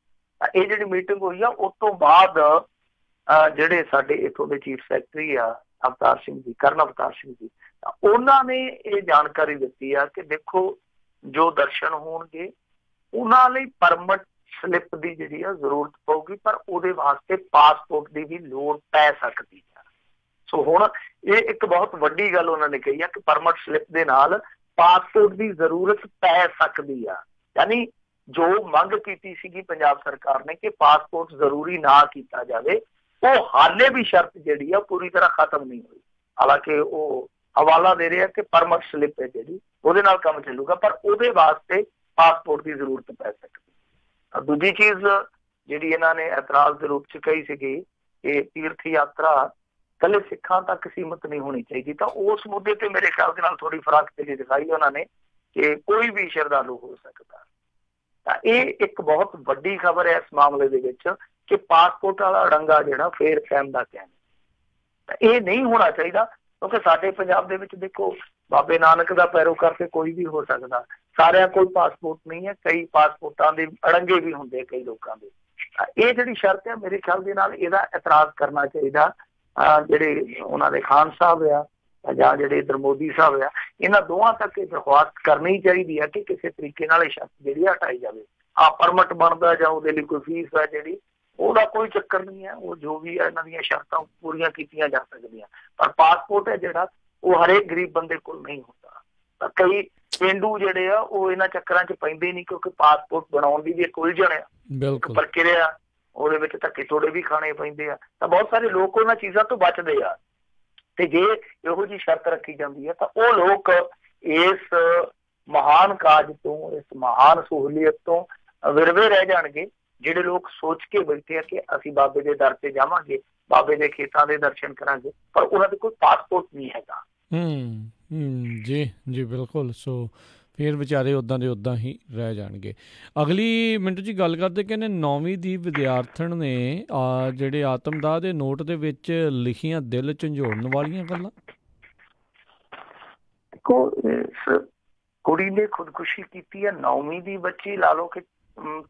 ਇਹ ਜਿਹੜੀ ਮੀਟਿੰਗ ਹੋਈ ਆ ਉਸ ਤੋਂ ਬਾਅਦ ਜਿਹੜੇ ਸਾਡੇ ਇੱਥੋਂ ਦੇ ਚੀਫ ਸੈਕਟਰੀ ਆ ਅਵਤਾਰ ਸਿੰਘ ਜੀ, ਕਰਨ ਅਵਤਾਰ ਸਿੰਘ ਜੀ, ਉਹਨਾਂ ਨੇ ਇਹ ਜਾਣਕਾਰੀ ਦਿੱਤੀ ਆ ਕਿ ਦੇਖੋ ਜੋ ਦਰਸ਼ਨ ਹੋਣਗੇ ਉਹਨਾਂ ਲਈ ਪਰਮਿਟ ਸਲਿੱਪ ਦੀ ਜਿਹੜੀ ਆ ਜ਼ਰੂਰਤ ਪਊਗੀ, ਪਰ ਉਹਦੇ ਵਾਸਤੇ ਪਾਸਪੋਰਟ ਦੀ ਵੀ ਲੋੜ ਪੈ ਸਕਦੀ ਆ। ਸੋ ਹੁਣ ਇਹ ਇੱਕ ਬਹੁਤ ਵੱਡੀ ਗੱਲ ਉਹਨਾਂ ਨੇ ਕਹੀ ਆ ਕਿ ਪਰਮਿਟ ਸਲਿੱਪ ਦੇ ਨਾਲ ਪਾਸਪੋਰਟ ਦੀ ਜ਼ਰੂਰਤ ਪੈ ਸਕਦੀ ਆ। ਯਾਨੀ ਜੋ ਮੰਗ ਕੀਤੀ ਸੀਗੀ ਪੰਜਾਬ ਸਰਕਾਰ ਨੇ ਕਿ ਪਾਸਪੋਰਟ ਜ਼ਰੂਰੀ ਨਾ ਕੀਤਾ ਜਾਵੇ, ਉਹ ਹਾਲੇ ਵੀ ਸ਼ਰਤ ਜਿਹੜੀ ਆ ਪੂਰੀ ਤਰ੍ਹਾਂ ਖਤਮ ਨਹੀਂ ਹੋਈ। ਹਾਲਾਂਕਿ ਉਹ ਹਵਾਲਾ ਦੇ ਰਿਹਾ ਕਿ ਪਰਮਿਟ ਸਲਿੱਪ ਹੈ ਜਿਹੜੀ ਉਹਦੇ ਨਾਲ ਕੰਮ ਚੱਲੂਗਾ, ਪਰ ਉਹਦੇ ਵਾਸਤੇ ਪਾਸਪੋਰਟ ਦੀ ਜ਼ਰੂਰਤ ਪੈ ਸਕਦੀ। ਦੂਜੀ ਚੀਜ਼ ਜਿਹੜੀ ਇਹਨਾਂ ਨੇ ਇਤਰਾਜ਼ ਦੇ ਰੂਪ ਚ ਕਹੀ ਸੀਗੀ ਕਿ ਤੀਰਥ ਯਾਤਰਾ ਇਕੱਲੇ ਸਿੱਖਾਂ ਤੱਕ ਸੀਮਤ ਨਹੀਂ ਹੋਣੀ ਚਾਹੀਦੀ, ਤਾਂ ਉਸ ਮੁੱਦੇ ਤੇ ਮੇਰੇ ਖਿਆਲ ਦੇ ਨਾਲ ਥੋੜੀ ਫਰਕ ਤੇ ਦਿਖਾਈ ਉਹਨਾਂ ਨੇ ਕਿ ਕੋਈ ਵੀ ਸ਼ਰਧਾਲੂ ਹੋ ਸਕਦਾ। ਤਾਂ ਇਹ ਇੱਕ ਬਹੁਤ ਵੱਡੀ ਖਬਰ ਹੈ ਇਸ ਮਾਮਲੇ ਦੇ ਵਿੱਚ ਕਿ ਪਾਸਪੋਰਟ ਵਾਲਾ ਅੜੰਗਾ ਜਿਹੜਾ ਫੇਰ ਕਾਇਮ ਦਾ ਕਾਇਮ। ਤਾਂ ਇਹ ਨਹੀਂ ਹੋਣਾ ਚਾਹੀਦਾ, ਕਿਉਂਕਿ ਸਾਡੇ ਪੰਜਾਬ ਦੇ ਵਿੱਚ ਦੇਖੋ ਬਾਬੇ ਨਾਨਕ ਦਾ ਪੈਰੋਕਾਰ ਤੇ ਕੋਈ ਵੀ ਹੋ ਸਕਦਾ, ਸਾਰਿਆਂ ਕੋਲ ਪਾਸਪੋਰਟ ਨਹੀਂ ਹੈ, ਕਈ ਪਾਸਪੋਰਟਾਂ ਦੇ ਅੜੰਗੇ ਵੀ ਹੁੰਦੇ ਕਈ ਲੋਕਾਂ ਦੇ। ਇਹ ਜਿਹੜੀ ਸ਼ਰਤ ਹੈ ਮੇਰੇ ਖਿਆਲ ਦੇ ਨਾਲ ਇਹਦਾ ਇਤਰਾਜ਼ ਕਰਨਾ ਚਾਹੀਦਾ। ਜਿਹੜੇ ਉਹਨਾਂ ਦੇ ਖਾਨ ਸਾਹਿਬ ਆ ਜਾਂ ਜਿਹੜੇ ਇੱਧਰ ਮੋਦੀ ਸਾਹਿਬ ਆ, ਇਹਨਾਂ ਦੋਵਾਂ ਤੱਕ ਇਹ ਦਰਖਾਸਤ ਕਰਨੀ ਚਾਹੀਦੀ ਹੈ ਕਿ ਕਿਸੇ ਤਰੀਕੇ ਨਾਲ ਇਹ ਸ਼ਰਤ ਜਿਹੜੀ ਹਟਾਈ ਜਾਵੇ। ਪਰਮਿਟ ਬਣਦਾ ਜਾਂ ਉਹਦੇ ਲਈ ਕੋਈ ਫੀਸ ਹੈ ਜਿਹੜੀ, ਉਹਦਾ ਕੋਈ ਚੱਕਰ ਨਹੀਂ ਹੈ, ਉਹ ਜੋ ਵੀ ਹੈ ਇਹਨਾਂ ਦੀਆਂ ਸ਼ਰਤਾਂ ਪੂਰੀਆਂ ਕੀਤੀਆਂ ਜਾ ਸਕਦੀਆਂ। ਪਰ ਪਾਸਪੋਰਟ ਹੈ ਜਿਹੜਾ ਉਹ ਹਰੇਕ ਗਰੀਬ ਬੰਦੇ ਕੋਲ ਨਹੀਂ ਹੁੰਦਾ। ਤਾਂ ਕਈ ਪੇਂਡੂ ਜਿਹੜੇ ਆ ਉਹ ਇਹਨਾਂ ਚੱਕਰਾਂ 'ਚ ਪੈਂਦੇ ਨਹੀਂ, ਕਿਉਂਕਿ ਪਾਸਪੋਰਟ ਬਣਾਉਣ ਦੀ ਵੀ ਇੱਕ ਉਲਝਣ ਆ, ਪ੍ਰਕਿਰਿਆ ਉਹਦੇ ਵਿੱਚ ਧੱਕੇ ਥੋੜੇ ਵੀ ਖਾਣੇ ਪੈਂਦੇ ਆ। ਤਾਂ ਬਹੁਤ ਸਾਰੇ ਲੋਕ ਉਹਨਾਂ ਚੀਜ਼ਾਂ ਤੋਂ ਬਚਦੇ ਆ, ਤੇ ਜੇ ਇਹੋ ਜਿਹੀ ਸ਼ਰਤ ਰੱਖੀ ਜਾਂਦੀ ਹੈ ਤਾਂ ਉਹ ਲੋਕ ਇਸ ਮਹਾਨ ਕਾਜ ਤੋਂ, ਇਸ ਮਹਾਨ ਸਹੂਲੀਅਤ ਤੋਂ ਵਿਰਵੇ ਰਹਿ ਜਾਣਗੇ। ਜਿਹੜੇ ਲੋਕ ਸੋਚ ਕੇ ਬੈਠੇ ਆ ਕਿ ਅਸੀਂ ਬਾਬੇ ਦੇ ਦਰ ਤੇ ਜਾਵਾਂਗੇ, ਬਾਬੇ ਦੇ ਖੇਤਾਂ ਦੇ ਦਰਸ਼ਨ ਕਰਾਂਗੇ, ਪਰ ਉਹਨਾਂ ਦੇ ਕੋਲ ਪਾਸਪੋਰਟ ਨਹੀਂ ਹੈਗਾ। ਜੀ ਜੀ ਬਿਲਕੁਲ। ਸੋ ਫਿਰ ਵਿਚਾਰੇ ਉੱਦਾਂ ਦੇ ਉੱਦਾਂ ਹੀ ਰਹਿ ਜਾਣਗੇ। ਅਗਲੀ ਮਿੰਟ ਜੀ ਗੱਲ ਕਰਦੇ, ਕਹਿੰਦੇ 9ਵੀਂ ਦੀ ਵਿਦਿਆਰਥਣ ਨੇ ਜਿਹੜੇ ਆਤਮਦਾਹ ਦੇ ਨੋਟ ਦੇ ਵਿੱਚ ਲਿਖੀਆਂ ਦਿਲ ਝੰਜੋੜਨ ਵਾਲੀਆਂ ਗੱਲਾਂ। ਦੇਖੋ ਇਸ ਕੁੜੀ ਨੇ ਖੁਦਕੁਸ਼ੀ ਕੀਤੀ ਹੈ, 9ਵੀਂ ਦੀ ਬੱਚੀ ਲਾ ਲਓ ਕਿ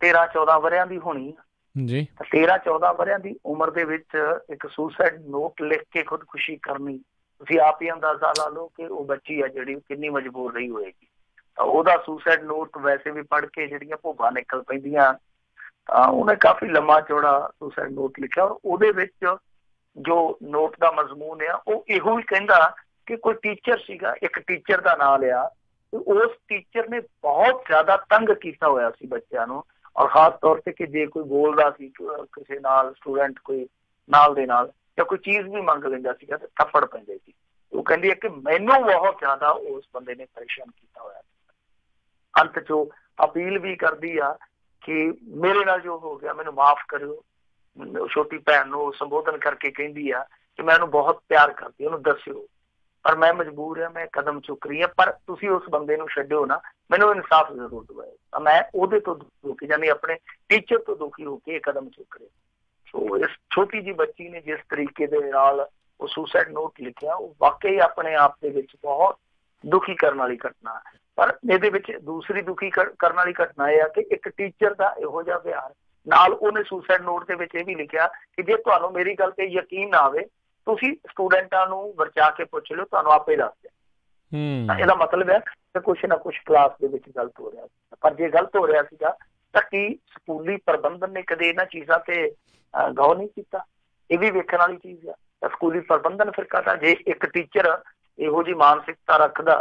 13-14 ਵਰਿਆਂ ਦੀ ਹੋਣੀ ਜੀ। 13-14 ਵਰਿਆਂ ਦੀ ਉਮਰ ਦੇ ਵਿੱਚ ਇੱਕ ਸੁਸਾਈਡ ਨੋਟ ਲਿਖ ਕੇ ਖੁਦਕੁਸ਼ੀ ਕਰਨੀ, ਤੁਸੀਂ ਆਪ ਹੀ ਅੰਦਾਜ਼ਾ ਲਾ ਲਓ ਕਿ ਉਹ ਬੱਚੀ ਆ ਜਿਹੜੀ ਕਿੰਨੀ ਮਜਬੂਰ ਰਹੀ ਹੋਏਗੀ। ਤਾਂ ਉਹਦਾ ਸੁਸਾਈਡ ਨੋਟ ਵੈਸੇ ਵੀ ਪੜ੍ਹ ਕੇ ਜਿਹੜੀਆਂ ਭੋਗਾਂ ਨਿਕਲ ਪੈਂਦੀਆਂ, ਤਾਂ ਉਹਨੇ ਕਾਫੀ ਲੰਮਾ ਚੌੜਾ ਸੁਸਾਈਡ ਨੋਟ ਲਿਖਿਆ। ਔਰ ਉਹਦੇ ਵਿੱਚ ਜੋ ਨੋਟ ਦਾ ਮਜ਼ਮੂਨ ਆ ਉਹ ਇਹੋ ਹੀ ਕਹਿੰਦਾ ਕਿ ਕੋਈ ਟੀਚਰ ਸੀਗਾ, ਇੱਕ ਟੀਚਰ ਦਾ ਨਾਂ ਲਿਆ, ਉਸ ਟੀਚਰ ਨੇ ਬਹੁਤ ਜ਼ਿਆਦਾ ਤੰਗ ਕੀਤਾ ਹੋਇਆ ਸੀ ਬੱਚਿਆਂ ਨੂੰ, ਔਰ ਖਾਸ ਤੌਰ ਤੇ ਕਿ ਜੇ ਕੋਈ ਬੋਲਦਾ ਸੀ ਕਿਸੇ ਨਾਲ, ਸਟੂਡੈਂਟ ਕੋਈ ਨਾਲ ਦੇ ਨਾਲ, ਜਾਂ ਕੋਈ ਚੀਜ਼ ਵੀ ਮੰਗ ਲੈਂਦਾ ਸੀਗਾ ਤੇ ਥੱਪੜ ਪੈਂਦੇ ਸੀ। ਉਹ ਕਹਿੰਦੀ ਹੈ ਕਿ ਮੈਨੂੰ ਬਹੁਤ ਜ਼ਿਆਦਾ ਉਸ ਬੰਦੇ ਨੇ ਪਰੇਸ਼ਾਨ ਕੀਤਾ ਹੋਇਆ। ਅੰਤ 'ਚ ਉਹ ਅਪੀਲ ਵੀ ਕਰਦੀ ਆ ਕਿ ਮੇਰੇ ਨਾਲ ਜੋ ਹੋ ਗਿਆ ਮੈਨੂੰ ਮਾਫ਼ ਕਰਿਓ। ਛੋਟੀ ਭੈਣ ਨੂੰ ਸੰਬੋਧਨ ਕਰਕੇ ਕਹਿੰਦੀ ਆ ਕਿ ਮੈਂ ਉਹਨੂੰ ਬਹੁਤ ਪਿਆਰ ਕਰਦੀ, ਉਹਨੂੰ ਦੱਸਿਓ, ਪਰ ਮੈਂ ਮਜਬੂਰ ਹਾਂ, ਮੈਂ ਕਦਮ ਚੁੱਕ ਰਹੀ ਹਾਂ, ਪਰ ਤੁਸੀਂ ਉਸ ਬੰਦੇ ਨੂੰ ਛੱਡਿਓ ਨਾ, ਮੈਨੂੰ ਇਨਸਾਫ ਜ਼ਰੂਰ ਦਿਵਾਇਓ। ਤਾਂ ਮੈਂ ਉਹਦੇ ਤੋਂ ਦੁਖੀ, ਜਾਨੀ ਆਪਣੇ ਟੀਚਰ ਤੋਂ ਦੁਖੀ ਹੋ ਕੇ ਇਹ ਕਦਮ ਚੁੱਕ ਰਿਹਾ। ਸੋ ਇਸ ਛੋਟੀ ਜਿਹੀ ਬੱਚੀ ਨੇ ਜਿਸ ਤਰੀਕੇ ਦੇ ਨਾਲ ਉਹ ਸੁਸਾਈਡ ਨੋਟ ਲਿਖਿਆ, ਉਹ ਵਾਕਈ ਆਪਣੇ ਆਪ ਦੇ ਵਿੱਚ ਬਹੁਤ ਦੁਖੀ ਕਰਨ ਵਾਲੀ ਘਟਨਾ। ਪਰ ਇਹਦੇ ਵਿੱਚ ਦੂਸਰੀ ਦੁਖੀ ਕਰਨ ਵਾਲੀ ਘਟਨਾ ਇਹ ਆ ਕਿ ਇੱਕ ਟੀਚਰ ਦਾ ਇਹੋ ਜਿਹਾ ਵਿਹਾਰ, ਨਾਲ ਉਹਨੇ ਸੁਸਾਈਡ ਨੋਟ ਦੇ ਵਿੱਚ ਇਹ ਵੀ ਲਿਖਿਆ ਕਿ ਜੇ ਤੁਹਾਨੂੰ ਮੇਰੀ ਗੱਲ ਤੇ ਯਕੀਨ ਨਾ ਆਵੇ ਤੁਸੀਂ ਸਟੂਡੈਂਟਾਂ ਨੂੰ ਵਰਚਾ ਕੇ ਪੁੱਛ ਲਿਓ, ਤੁਹਾਨੂੰ ਆਪੇ ਦੱਸ ਦਿਆ। ਤਾਂ ਇਹਦਾ ਮਤਲਬ ਹੈ ਕਿ ਕੁਛ ਨਾ ਕੁਛ ਕਲਾਸ ਦੇ ਵਿੱਚ ਗਲਤ ਹੋ ਰਿਹਾ ਸੀ। ਪਰ ਜੇ ਗਲਤ ਹੋ ਰਿਹਾ ਸੀਗਾ ਤਾਂ ਕੀ ਸਕੂਲੀ ਪ੍ਰਬੰਧਨ ਨੇ ਕਦੇ ਇਹਨਾਂ ਚੀਜ਼ਾਂ ਤੇ ਗੌਰ ਨਹੀਂ ਕੀਤਾ? ਇਹ ਵੀ ਵੇਖਣ ਵਾਲੀ ਚੀਜ਼ ਆ। ਸਕੂਲੀ ਪ੍ਰਬੰਧਨ ਫਿਰਕਾ ਤਾਂ ਜੇ ਇੱਕ ਟੀਚਰ ਇਹੋ ਜਿਹੀ ਮਾਨਸਿਕਤਾ ਰੱਖਦਾ,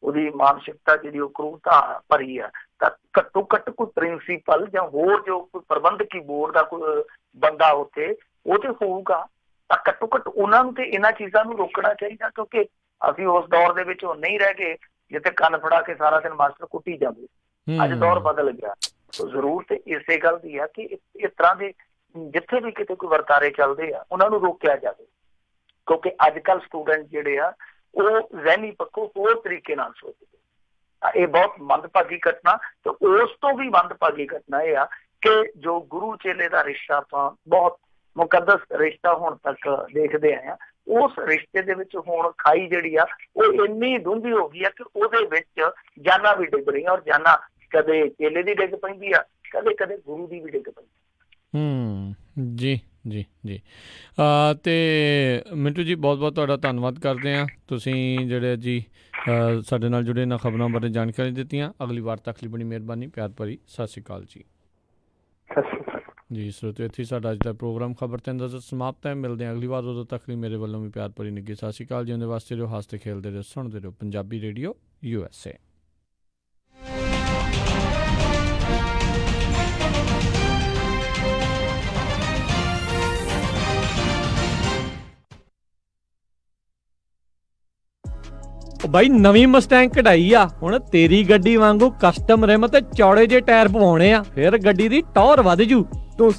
ਉਹਦੀ ਮਾਨਸਿਕਤਾ ਜਿਹੜੀ ਉਹ ਕਰੂਰਤਾ ਭਰੀ ਆ, ਤਾਂ ਘੱਟੋ ਘੱਟ ਕੋਈ ਪ੍ਰਿੰਸੀਪਲ ਜਾਂ ਹੋਰ ਜੋ ਕੋਈ ਪ੍ਰਬੰਧਕੀ ਬੋਰਡ ਦਾ ਕੋਈ ਬੰਦਾ ਉੱਥੇ ਉਹ ਤੇ ਹੋਊਗਾ, ਤਾਂ ਘੱਟੋ ਘੱਟ ਉਹਨਾਂ ਨੂੰ ਤੇ ਇਹਨਾਂ ਚੀਜ਼ਾਂ ਨੂੰ ਰੋਕਣਾ ਚਾਹੀਦਾ। ਕਿਉਂਕਿ ਅਸੀਂ ਉਸ ਦੌਰ ਦੇ ਵਿੱਚ ਉਹ ਨਹੀਂ ਰਹਿ ਗਏ ਜਿੱਥੇ ਕੰਨ ਫੜਾ ਕੇ ਸਾਰਾ ਦਿਨ ਮਾਸਟਰ ਕੁੱਟੀ ਜਾਂਦੇ। ਅੱਜ ਦੌਰ ਬਦਲ ਗਿਆ। ਜ਼ਰੂਰਤ ਇਸੇ ਗੱਲ ਦੀ ਆ ਕਿ ਇਸ ਤਰ੍ਹਾਂ ਦੇ ਜਿੱਥੇ ਵੀ ਕਿਤੇ ਕੋਈ ਵਰਤਾਰੇ ਚੱਲਦੇ ਆ ਉਹਨਾਂ ਨੂੰ ਰੋਕਿਆ ਜਾਵੇ, ਕਿਉਂਕਿ ਅੱਜ ਕੱਲ੍ਹ ਸਟੂਡੈਂਟ ਜਿਹੜੇ ਆ ਉਹ ਜ਼ਹਿਨੀ ਪੱਖੋਂ ਹੋਰ ਤਰੀਕੇ ਨਾਲ ਸੋਚਦੇ। ਇਹ ਬਹੁਤ ਮੰਦਭਾਗੀ ਘਟਨਾ, ਤੇ ਉਸ ਤੋਂ ਵੀ ਮੰਦਭਾਗੀ ਘਟਨਾ ਇਹ ਆ ਕਿ ਜੋ ਗੁਰੂ ਚੇਲੇ ਦਾ ਰਿਸ਼ਤਾ ਆਪਾਂ ਬਹੁਤ ਮੁਕੱਦਸ ਰਿਸ਼ਤਾ ਹੁਣ ਤੱਕ ਦੇਖਦੇ ਆਏ ਆ, ਉਸ ਰਿਸ਼ਤੇ ਦੇ ਵਿੱਚ ਹੁਣ ਖਾਈ ਜਿਹੜੀ ਆ ਉਹ ਇੰਨੀ ਡੂੰਘੀ ਹੋ ਗਈ ਆ ਕਿ ਉਹਦੇ ਵਿੱਚ ਜਾਨਾਂ ਵੀ ਡਿੱਗ ਰਹੀਆਂ, ਔਰ ਜਾਨਾਂ ਕਦੇ ਚੇਲੇ ਦੀ ਡਿੱਗ ਪੈਂਦੀ ਆ, ਕਦੇ ਕਦੇ ਗੁਰੂ ਦੀ ਵੀ ਡਿੱਗ ਪੈਂਦੀ। ਜੀ ਜੀ ਜੀ। ਅਤੇ ਮਿੰਟੂ ਜੀ ਬਹੁਤ ਬਹੁਤ ਤੁਹਾਡਾ ਧੰਨਵਾਦ ਕਰਦੇ ਹਾਂ, ਤੁਸੀਂ ਜਿਹੜੇ ਜੀ ਸਾਡੇ ਨਾਲ ਜੁੜੇ ਇਹਨਾਂ ਖਬਰਾਂ ਬਾਰੇ ਜਾਣਕਾਰੀ ਦਿੱਤੀਆਂ। ਅਗਲੀ ਵਾਰ ਤੱਕ ਲਈ ਬੜੀ ਮਿਹਰਬਾਨੀ, ਪਿਆਰ ਭਰੀ ਸਤਿ ਸ਼੍ਰੀ ਅਕਾਲ ਜੀ। ਸਤਿ ਸ਼੍ਰੀ ਅਕਾਲ ਜੀ। ਸਰੋਤਿਓ, ਇੱਥੇ ਸਾਡਾ ਅੱਜ ਦਾ ਪ੍ਰੋਗਰਾਮ ਖਬਰ ਤੇ ਨਜ਼ਰ ਸਮਾਪਤ ਹੈ। ਮਿਲਦੇ ਹਾਂ ਅਗਲੀ ਵਾਰ, ਉਦੋਂ ਤੱਕ ਲਈ ਮੇਰੇ ਵੱਲੋਂ ਵੀ ਪਿਆਰ ਭਰੀ ਨਿੱਘੀ ਸਤਿ ਸ਼੍ਰੀ ਅਕਾਲ ਜੀ। ਉਹਦੇ ਵਾਸਤੇ ਰਹੋ, ਹੱਸਦੇ ਖੇਲਦੇ ਰਹੋ, ਸੁਣਦੇ ਰਹੋ ਪੰਜਾਬੀ ਰੇਡੀਓ USA। ਬਾਈ ਨਵੀਂ ਮਸਟੈਂਗ ਕਢਾਈ ਆ, ਹੁਣ ਤੇਰੀ ਗੱਡੀ ਵਾਂਗੂ ਕਸਟਮ ਰਿਮ ਤੇ ਚੌੜੇ ਜਿਹੇ ਟਾਇਰ ਪਵਾਉਣੇ ਆ, ਫਿਰ ਗੱਡੀ ਦੀ ਟੌਰ ਵੱਧ ਜੂ। ਤੂੰ